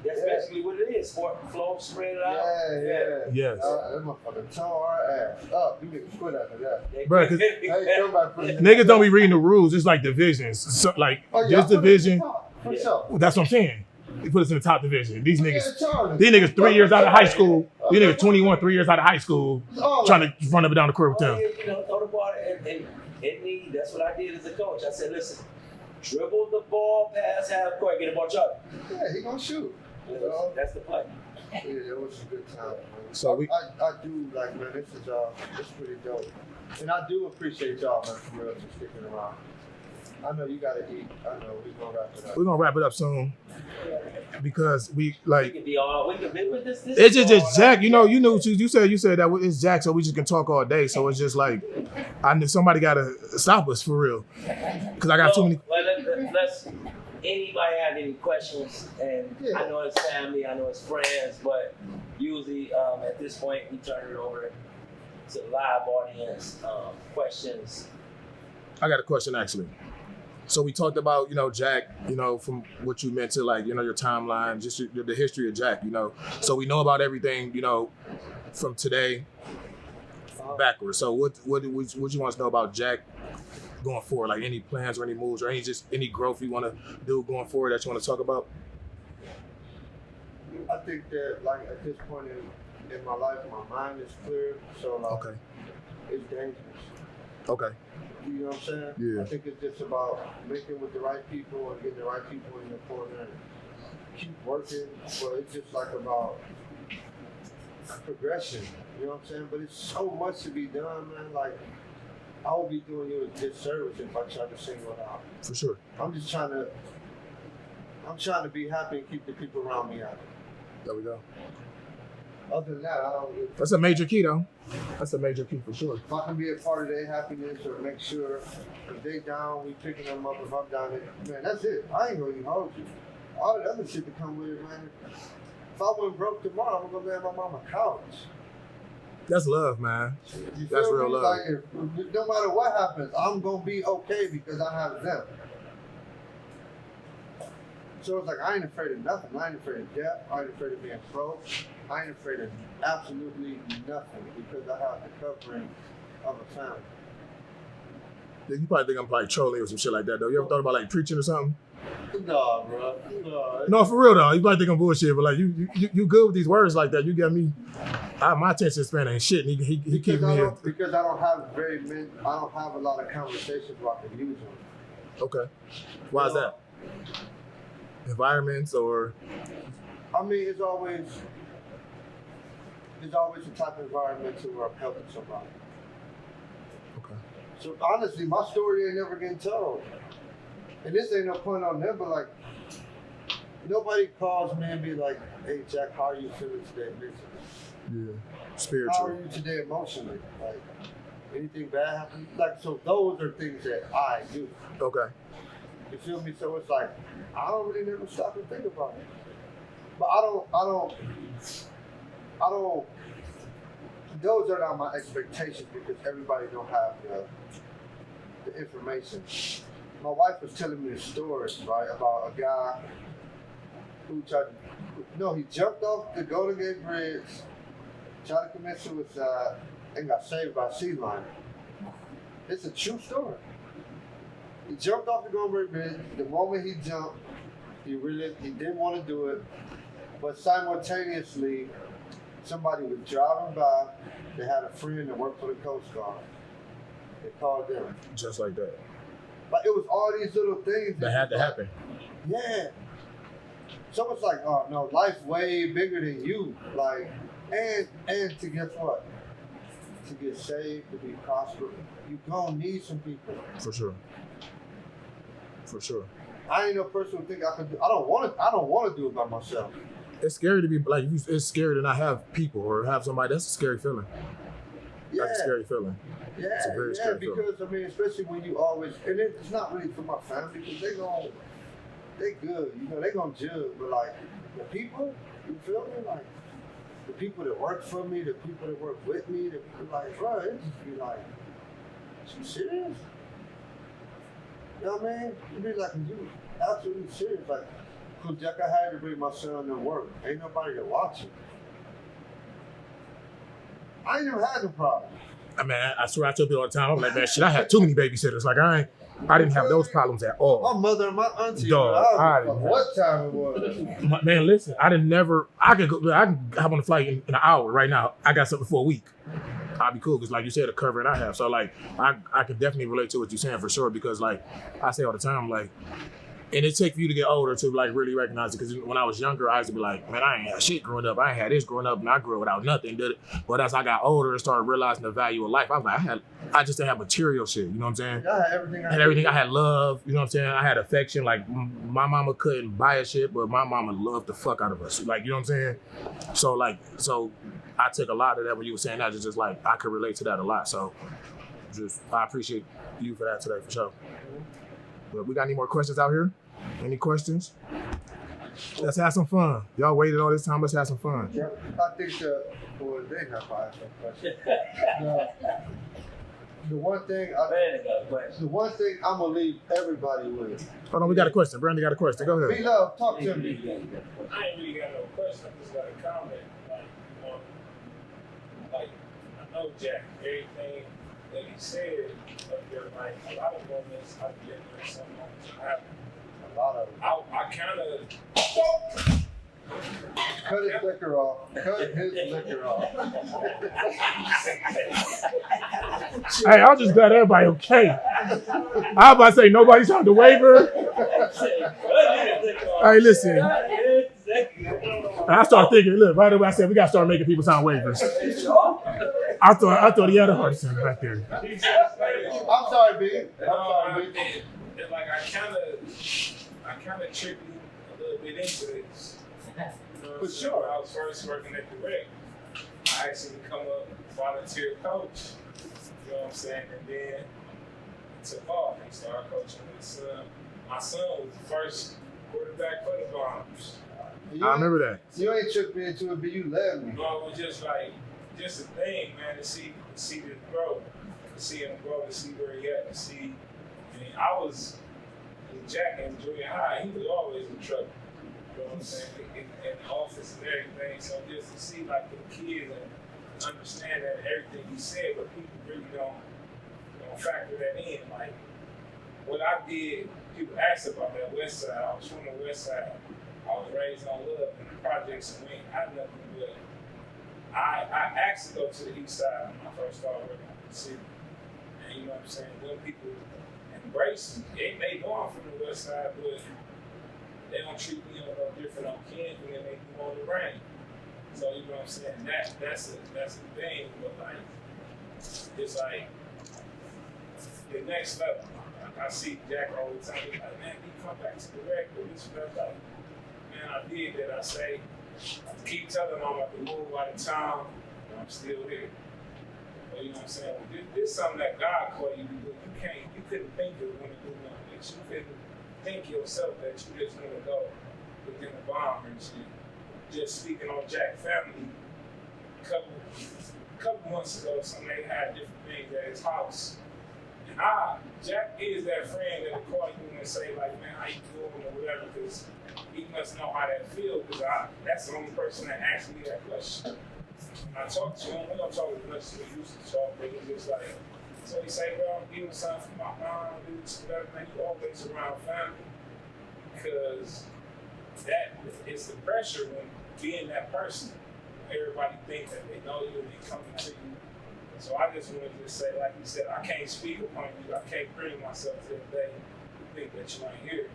That's basically what it is. Flow, spread it out. Yeah. Yes. That motherfucker tore our ass up. You niggas quit after that. Bro, 'cause Hey, nobody put it in. niggas don't be reading the rules. It's like divisions. So, like this division. For sure. That's what I'm saying. They put us in the top division. These niggas 3 years out of high school. These niggas 21, 3 years out of high school, trying to run up and down the court with them. You know, throw the ball and need. That's what I did as a coach. I said, listen, dribble the ball past half court, get a ball Charlie. Yeah, he gonna shoot. That's the play. Yeah, it was a good time. Man. So I do like, man, this is pretty dope, and I do appreciate y'all, man, for real, for sticking around. I know you gotta eat. I know we're gonna wrap it up. We're gonna wrap it up soon because we like. We can be with this. It's just Jack. You know you said that it's Jack, so we just can talk all day. So it's just like I knew somebody gotta stop us for real because I got too many. Well, let's. Anybody have any questions? And I know it's family, I know it's friends, but usually at this point we turn it over to the live audience. Questions. I got a question actually. So we talked about, Jack, from what you meant to like, your timeline, just the history of Jack, So we know about everything, from today backwards. So what you want us to know about Jack going forward? Like any plans or any moves or any growth you want to do going forward that you want to talk about? I think that like at this point in my life, my mind is clear. So like, it's dangerous. Okay. You know what I'm saying? Yeah. I think it's just about making with the right people and getting the right people in your corner and keep working. But it's just like about progression. You know what I'm saying? But it's so much to be done, man. Like, I would be doing you a disservice if I tried to single it out. For sure. I'm trying to be happy and keep the people around me happy. There we go. Other than that, I don't. That's a major key, though. That's a major key for sure. If I can be a part of their happiness or make sure if they down, we picking them up. If I'm down, man, that's it. I ain't gonna even hold you. All the other shit that come with it, man. If I went broke tomorrow, I'm gonna lay on my mama's couch. That's love, man. You That's feel real me? love. Like, no matter what happens, I'm gonna be okay because I have them. So it's like I ain't afraid of nothing. I ain't afraid of death. I ain't afraid of being broke. I ain't afraid of absolutely nothing because I have the covering of a family. Yeah, you probably think I'm probably trolling or some shit like that though. You ever thought about like preaching or something? No, bro. No. No, for real though. You probably think I'm bullshit, but like you good with these words like that. You got me. My attention span ain't shit. And he keeps me. Because I don't have I don't have a lot of conversations where I can use them. Okay. Why is that? Environments or? I mean, it's always the type of environment to where I'm helping somebody. Okay. So honestly, my story ain't never getting told. And this ain't no point on them, but like, nobody calls me and be like, hey Jack, how are you feeling today mentally? Yeah. Spiritual. How are you today emotionally? Like, anything bad happen? Like, so those are things that I do. Okay. You feel me? So it's like, I don't really never stop and think about it. But I don't, those are not my expectations because everybody don't have the information. My wife was telling me a story, right, about a guy who he jumped off the Golden Gate Bridge, tried to commit suicide, and got saved by a sea lion. It's a true story. He jumped off the Golden Gate Bridge. The moment he jumped, he didn't want to do it, but simultaneously, somebody was driving by. They had a friend that worked for the Coast Guard. They called them. Just like that. But it was all these little things that had to happen. Yeah. So it's like, oh no, life's way bigger than you. Like, and to guess what? To get saved, to be prosperous, you gonna need some people. For sure. For sure. I ain't no person who think I can do. I don't want to do it by myself. It's scary to be like. It's scary to not have people or have somebody. That's a scary feeling. Yeah. That's a scary feeling. Yeah, it's a very scary feeling. Because I mean, especially when you always, and it's not really for my family because they good, you know, they gonna judge, but like the people, you feel me, like the people that work for me, the people that work with me, the people like, bro, it just be like, you serious? You know what I mean? You be like, you absolutely serious, like, cause Jack, I had to bring my son to work. Ain't nobody to watch it. I ain't never had no problem. I mean, I swear I tell people all the time, I'm like, man, shit, I had too many babysitters. Like, I didn't have those problems at all. My mother and my auntie, Dog, I don't know what time it was. Man, listen, I can hop on the flight in an hour right now. I got something for a week. I'll be cool because, like you said, the covering I have. So, like, I can definitely relate to what you're saying for sure because, like, I say all the time, like, and it takes you to get older to like really recognize it. Because when I was younger, I used to be like, man, I ain't had shit growing up. I ain't had this growing up, and I grew up without nothing. Did it? But as I got older and started realizing the value of life, I was like, I just didn't have material shit. You know what I'm saying? I had everything. I had love. You know what I'm saying? I had affection. Like my mama couldn't buy us shit, but my mama loved the fuck out of us. Like, you know what I'm saying? So I took a lot of that when you were saying that. Just like I could relate to that a lot. So I appreciate you for that today for sure. But we got any more questions out here? Any questions? Let's have some fun. Y'all waited all this time. Let's have some fun. Yeah, I think they have to ask some questions. The one thing I'm gonna leave everybody with. Hold on, we got a question. Brandon got a question. Go ahead. B-Love, talk to me. I ain't really got no question. I just got a comment. Like I know Jack, everything that he said up there, like a lot of moments I get there something happen. A lot of them. I kind of Cut his liquor off. Hey, I'm just glad everybody okay. I was about to say nobody's on the waiver. Hey, listen. I started thinking, look, right away I said we gotta start making people sign waivers. I thought the other artist back there. I'm sorry, B. Like I kind of tricked you a little bit into this. For sure. When I was first working at the rec, I actually become a volunteer coach. You know what I'm saying? And then it took off. I started coaching his son. My son was the first quarterback for the Bombers. I remember that. You ain't tricked me into it, but you led me. But it was just a thing, man, to see this grow, to see him grow, to see where he at, to see. I mean, I was And Jack in junior high, he was always in trouble. You know what I'm saying? In the office and everything. So just to see like the kids and understand that everything he said, but people really don't factor that in. Like what I did, people asked about that West Side. I was from the West Side. I was raised on love in the projects and we ain't had nothing but I asked to go to the East Side when I first started working in the city. And you know what I'm saying? When people embrace me, they know I'm from the West Side, but they don't treat me no different on campus than they do on the brain. So you know what I'm saying? That's the thing, but like it's like the next level. Like I see Jack all the time. He's like, man, you come back to the record. This was like, man, I did that. I say, I keep telling them I'm about to move out of town, and I'm still there. But you know what I'm saying? This is something that God called you to do. You couldn't think of when to do nothing. You couldn't think yourself that you just want to go within the bomb and shit. Just speaking on Jack's family, a couple months ago, somebody had different things at his house. And Jack is that friend that will call you and say, like, man, how you doing or whatever, because he must know how that feels, because that's the only person that asked me that question. I talked to him, we don't talk as much as we used to talk, but he's just like, so he say, bro, I'm giving something for my mom, whatever, man, you always around family, because that is the pressure when being that person. Everybody thinks that they know you and they coming to you. So I just wanted to say, like you said, I can't speak upon you. I can't bring myself to the day to think that you ain't here.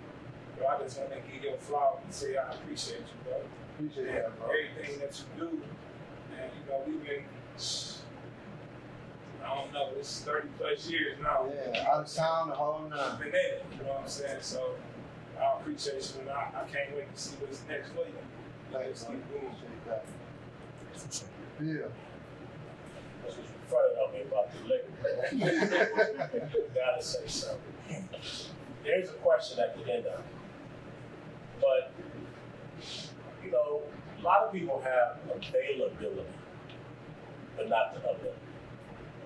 But I just want to give you a flower and say I appreciate you, bro. Appreciate that, bro. Everything that you do. And you know, we've been, I don't know, it's 30 plus years now. Yeah, out of town the whole night. Been in it, you know what I'm saying? So I appreciate you and I can't wait to see what's next for you. Thanks, man. Appreciate that. Yeah. That's what you fronted on me about the liquor. Gotta say something. There's a question at the end of it. But, you know, a lot of people have availability, but not the ability,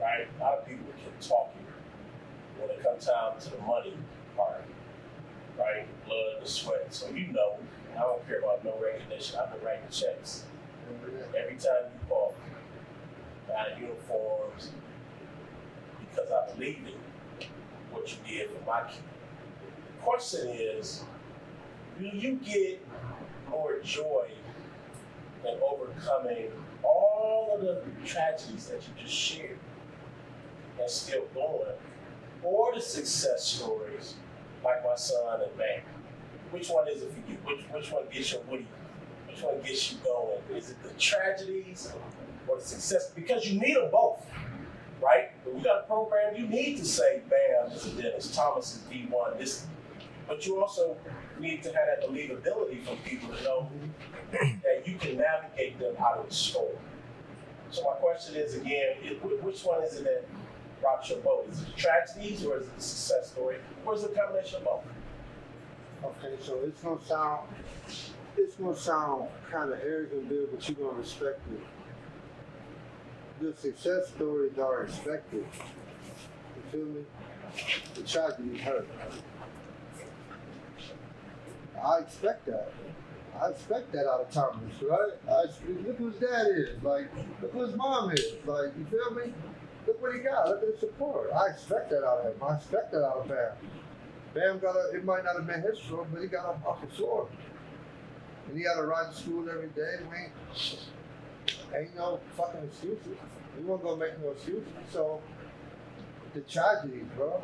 right? A lot of people can talk you when it comes down to the money part, right? The blood, the sweat. So you know, I don't care about no recognition. I've been writing checks. Every time you call, buying uniforms, because I believe in what you did for my kid. The question is, do you get more joy than overcoming all of the tragedies that you just shared and still going, or the success stories like my son and man? Which one is it for you? Which one gets your woody? Which one gets you going? Is it the tragedies or the success? Because you need them both, right? When you got a program, you need to say, Bam is a dentist, Thomas is D1, this. But you also need to have that believability from people to know that you can navigate them out of the storm. So my question is, again, which one is it that rocks your boat? Is it the tragedies or is it the success story? Or is it a combination of both? Okay, so it's gonna sound kind of arrogant, Bill, but you're gonna respect it. The success stories are expected. You feel me? The tragedies hurt. I expect that. I expect that out of Thomas, right? Look who his dad is. Like, look who his mom is. Like, you feel me? Look what he got. Look at the support. I expect that out of him. I expect that out of Bam. Bam it might not have been his fault, but he got up off the floor. And he had to ride to school every day. Ain't no fucking excuses. We won't go make no excuses. So, the tragedies, bro.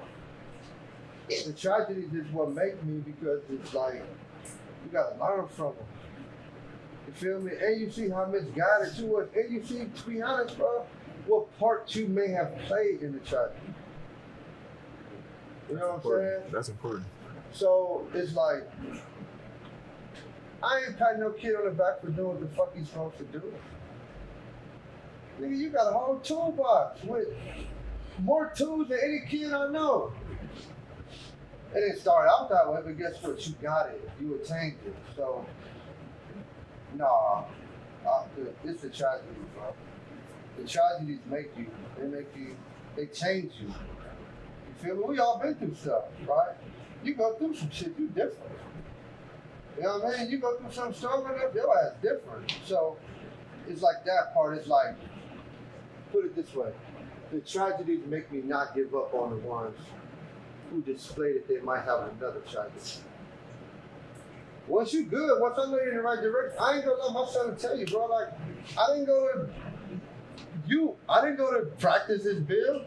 The tragedies is what make me, because it's like, you gotta learn from them. You feel me? And you see how misguided you was. And you see, to be honest, bro, what part you may have played in the tragedy. You know what I'm saying? That's important. So it's like, I ain't patting no kid on the back for doing what the fuck he's supposed to do. Nigga, you got a whole toolbox with more tools than any kid I know. It didn't start out that way, but guess what? You got it. You attained it. So, nah, it's a tragedy, bro. The tragedies make you. They change you. You feel me? We all been through stuff, right? you go through some shit, you different. You know what I mean? You go through something stronger enough, your ass different. So it's like that part is like, put it this way. The tragedies make me not give up on the ones who display that they might have another tragedy. Once you good, once I know you're in the right direction, I ain't gonna let my son tell you, bro, like, I didn't go to practices, Bill.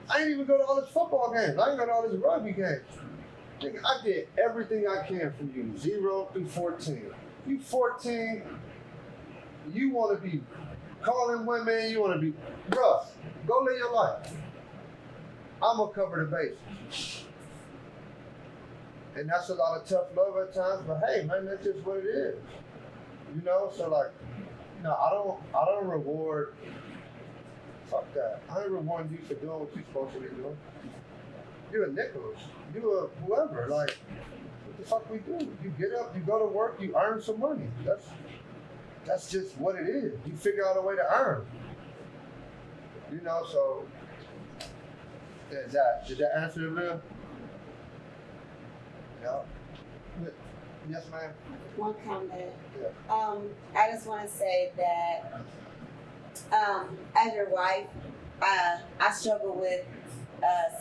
I didn't even go to all his football games. I didn't go to all his rugby games. Nigga, I did everything I can for you, 0 through 14. You 14, you wanna be calling women, you wanna be, bruh, go live your life. I'm gonna cover the bases. And that's a lot of tough love at times, but hey, man, that's just what it is. You know, so like, no, I don't reward, fuck that. I ain't rewarding you for doing what you're supposed to be doing. You're a Nicholas, you're a whoever, like, what the fuck we do? You get up, you go to work, you earn some money. That's just what it is. You figure out a way to earn. You know, so, did that answer the bill? Yeah. Yes, ma'am. One comment. Yeah. I just want to say that as your wife, I struggle with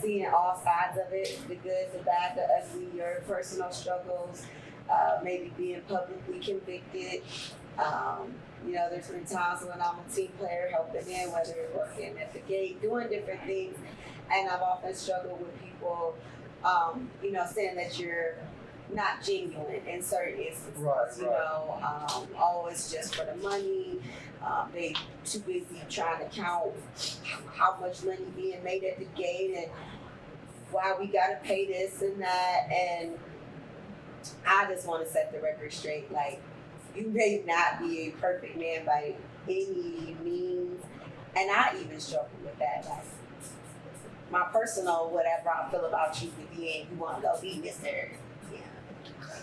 seeing all sides of it, the good, the bad, the ugly, your personal struggles, maybe being publicly convicted. You know, there's been times when I'm a team player helping in, whether it's working at the gate, doing different things, and I've often struggled with people, you know, saying that you're not genuine in certain instances. Right, you know, oh, it's just for the money. They too busy trying to count how much money being made at the gate and why we gotta pay this and that. And I just want to set the record straight. Like, you may not be a perfect man by any means, and I even struggle with that. Like, my personal whatever I feel about you, but then you want to go be Mr.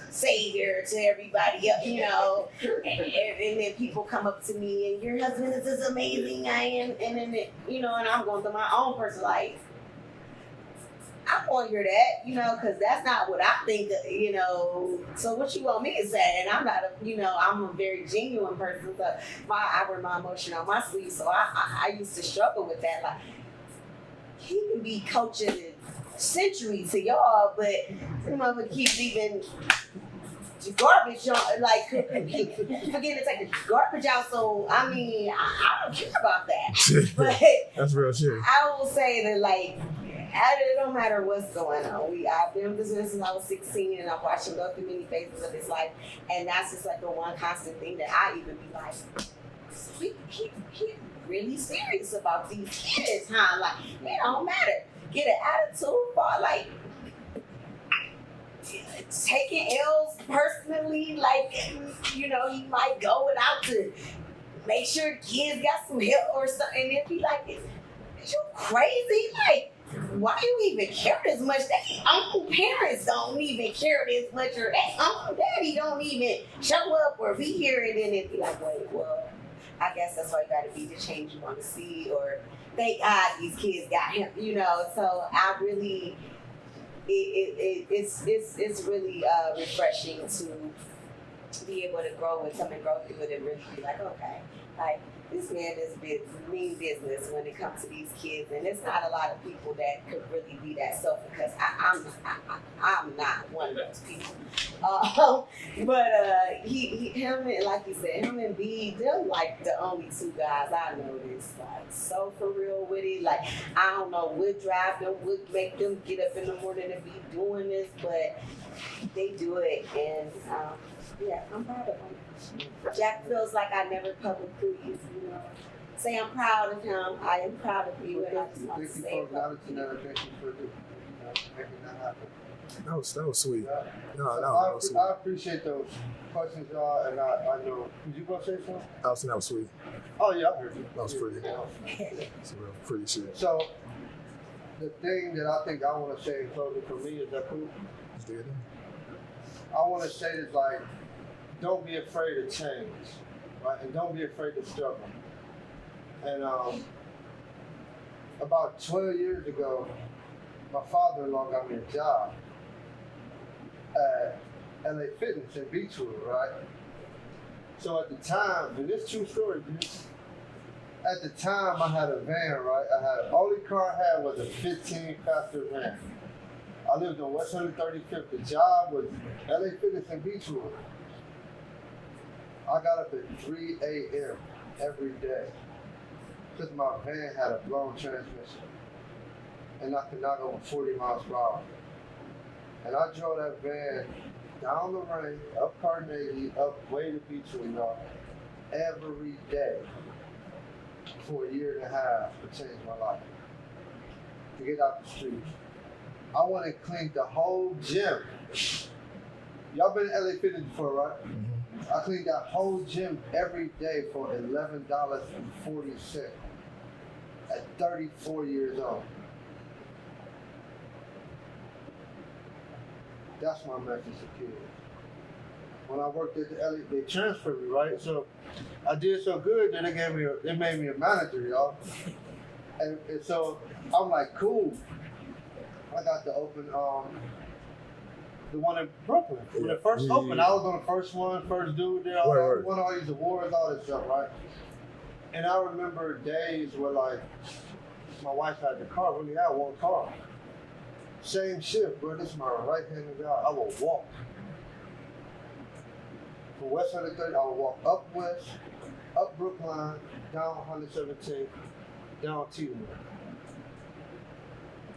Savior to everybody else, you know, and then people come up to me and your husband is as amazing I am, and then you know, and I'm going through my own personal life. I want to hear that, you know, because that's not what I think, you know. So what you want me to say? And I'm not a, you know, I'm a very genuine person, so I wear my emotion on my sleeve. So I used to struggle with that. Like, he can be coaching century to y'all, but you know, keep leaving garbage on, like forgetting to take the garbage out. So I mean, I don't care about that. But That's real shit. I will say that, like, it don't matter what's going on. I've been in business since I was 16, and I've watched him go through many phases of his life, and that's just like the one constant thing that I even be like, he really serious about these kids, huh? Like, it don't matter. Get an attitude for, like, taking L's personally, like, you know, he might go without to make sure kids got some help or something, and it'd be like, is you crazy? Like, why you even care this much? They own parents don't even care this much, or they own daddy don't even show up or be here, and then it'd be like, wait, well, I guess that's why you gotta be the change you want to see, or thank God these kids got him, you know. So I really, it's really refreshing to be able to grow with him and grow through it and really be like, okay, like, this man is mean business when it comes to these kids, and it's not a lot of people that could really be that self, because I'm not one of those people. But him and, like you said, him and B, they're like the only two guys I know that's like so for real with it. Like, I don't know what drive them, what make them get up in the morning and be doing this, but they do it, and yeah, I'm proud of them. Jack feels like I never publicly, you know, say I'm proud of him. I am proud of you, and I just want to say Thank you for acknowledging that. Thank you for making that happen. That was sweet. Yeah. No, that was sweet. I appreciate those questions, y'all, and I know. Did you go say something? That was sweet. Oh yeah, I heard you. That was pretty. Yeah. It's real pretty shit. So the thing that I think I want to say in closing for me is that Let's do it. I want to say this, like, don't be afraid of change, right? And don't be afraid to struggle. And about 12 years ago, my father-in-law got me a job. at LA Fitness in Beachwood, right? So at the time, and this true story, dude. At the time, I had a van, right? Only car I had was a 15-passenger van. I lived on West 135th. The job was LA Fitness in Beachwood. I got up at 3 a.m. every day because my van had a blown transmission and I could not go over 40 miles per hour. And I drove that van down the range, up Carnegie, up way to Beachwood, y'all, every day for a year and a half to change my life, to get out the streets. I went and cleaned the whole gym. Y'all been to LA Fitness before, right? Mm-hmm. I cleaned that whole gym every day for $11.40 at 34 years old. That's my message to kids. When I worked at the LA, they transferred me, right? So I did so good that they made me a manager, y'all. And so I'm like, cool. I got to open the one in Brooklyn. When it first opened, I was on the first one, first dude there. I won all these awards, all this stuff, right? And I remember days where like my wife had the car, we only had one car. Same shift, bro. This is my right-handed guy. I would walk from West 130. I would walk up West, up Brookline, down 117, down T1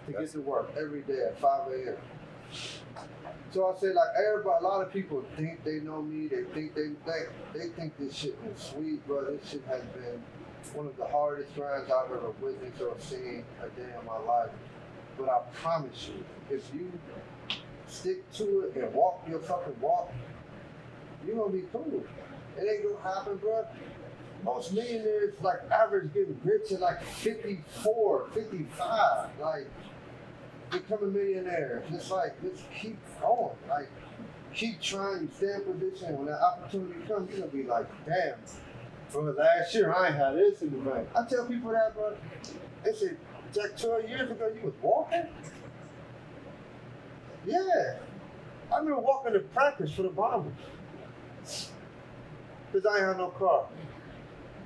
to get to work every day at 5 a.m. So I said, like, everybody, a lot of people think they know me. They think this shit is sweet, bro. This shit has been one of the hardest grinds I've ever witnessed or seen a day in my life. But I promise you, if you stick to it and walk your fucking walk, you're gonna be cool. It ain't gonna happen, bro. Most millionaires, like, average getting rich at like 54, 55. Like, become a millionaire. Just like, let's keep going. Like, keep trying to stay in position. When that opportunity comes, you're gonna be like, damn, bro, last year I ain't had this in the bank. I tell people that, bro. They say, Jack, 12 years ago, you was walking? Yeah. I remember walking to practice for the Bombers. Because I ain't had no car.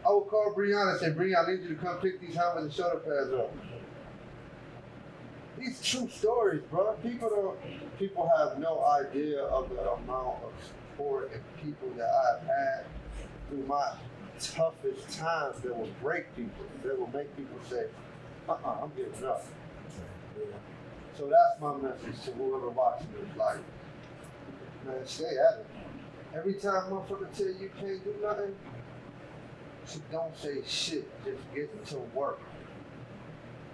I would call Brianna and say, Brianna, I need you to come pick these helmets and shoulder pads up. These true stories, bro. People have no idea of the amount of support and people that I've had through my toughest times that will break people, that will make people say, I'm giving up. So that's my message to whoever watching this. Like, man, stay at it. Every time motherfucker tell you can't do nothing, just don't say shit. Just get to work.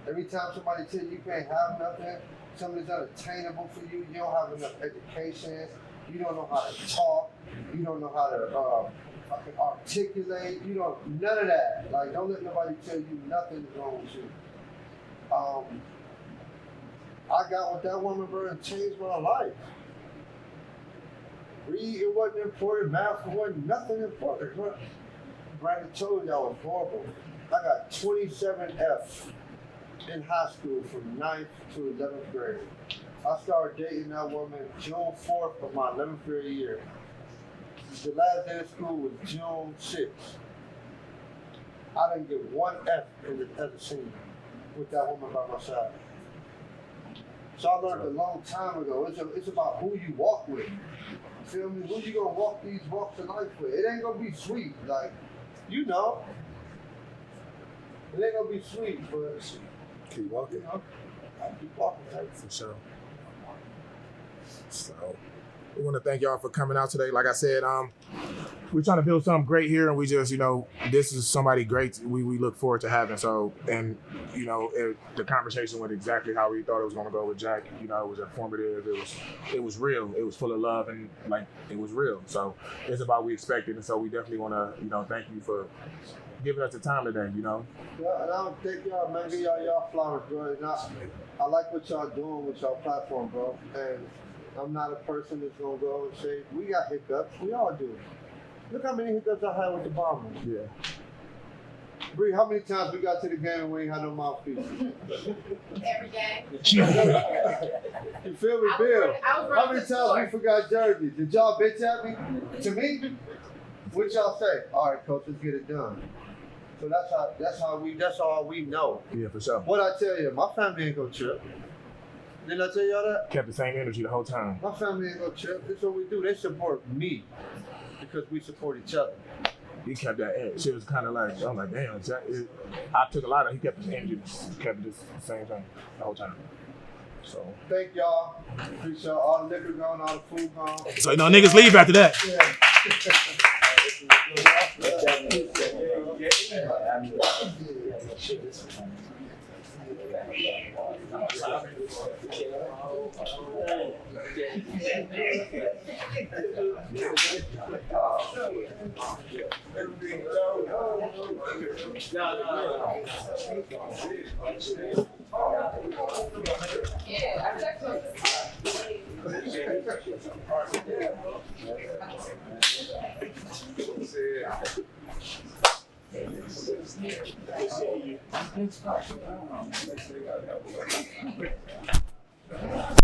Every time somebody tell you can't have nothing, something that's unattainable for you, you don't have enough education, you don't know how to talk, you don't know how to fucking articulate, you don't, none of that. Like, don't let nobody tell you nothing's wrong with you. I got with that woman, bro, and changed my life. Read, it wasn't important. Math wasn't nothing important, bro. Brandon told you I was horrible. I got 27 F's in high school from 9th to 11th grade. I started dating that woman June 4th of my 11th grade year. The last day of school was June 6th. I didn't get one F as a senior with that woman by my side. So I learned a long time ago, it's about who you walk with. You feel me? Who you gonna walk these walks of life with? It ain't gonna be sweet, like, you know. It ain't gonna be sweet, but Keep walking. you know, I keep walking, right? For sure. So we want to thank y'all for coming out today. Like I said, we're trying to build something great here, and we just, this is somebody great we look forward to having. So, and the conversation went exactly how we thought it was going to go with Jack. It was informative. It was real. It was full of love, and like, it was real. So it's about what we expected, and so we definitely want to thank you for giving us the time today. Yeah, and I don't thank y'all, man. Give y'all flowers, bro. And I like what y'all doing with y'all platform, bro. And I'm not a person that's gonna go and say, we got hiccups. We all do. Look how many hiccups I had with the Bombers. Yeah. Bree, how many times we got to the game and we ain't had no mouthpiece? Every day. You feel me, Bill? How many times we forgot jerseys? Did y'all bitch at me? To me? What y'all say? All right, coach, let's get it done. So that's all we know. Yeah, for sure. What I tell you, my family ain't gonna trip. Didn't I tell y'all that? Kept the same energy the whole time. My family ain't gonna trip. This is what we do. They support me because we support each other. He kept that edge. Shit was kind of like, I'm like, damn. I took a lot of. He kept his energy, kept it the same thing the whole time. So Thank y'all. Appreciate all the liquor gone, all the food gone. so no niggas leave after that. Yeah, I checked on Yeah.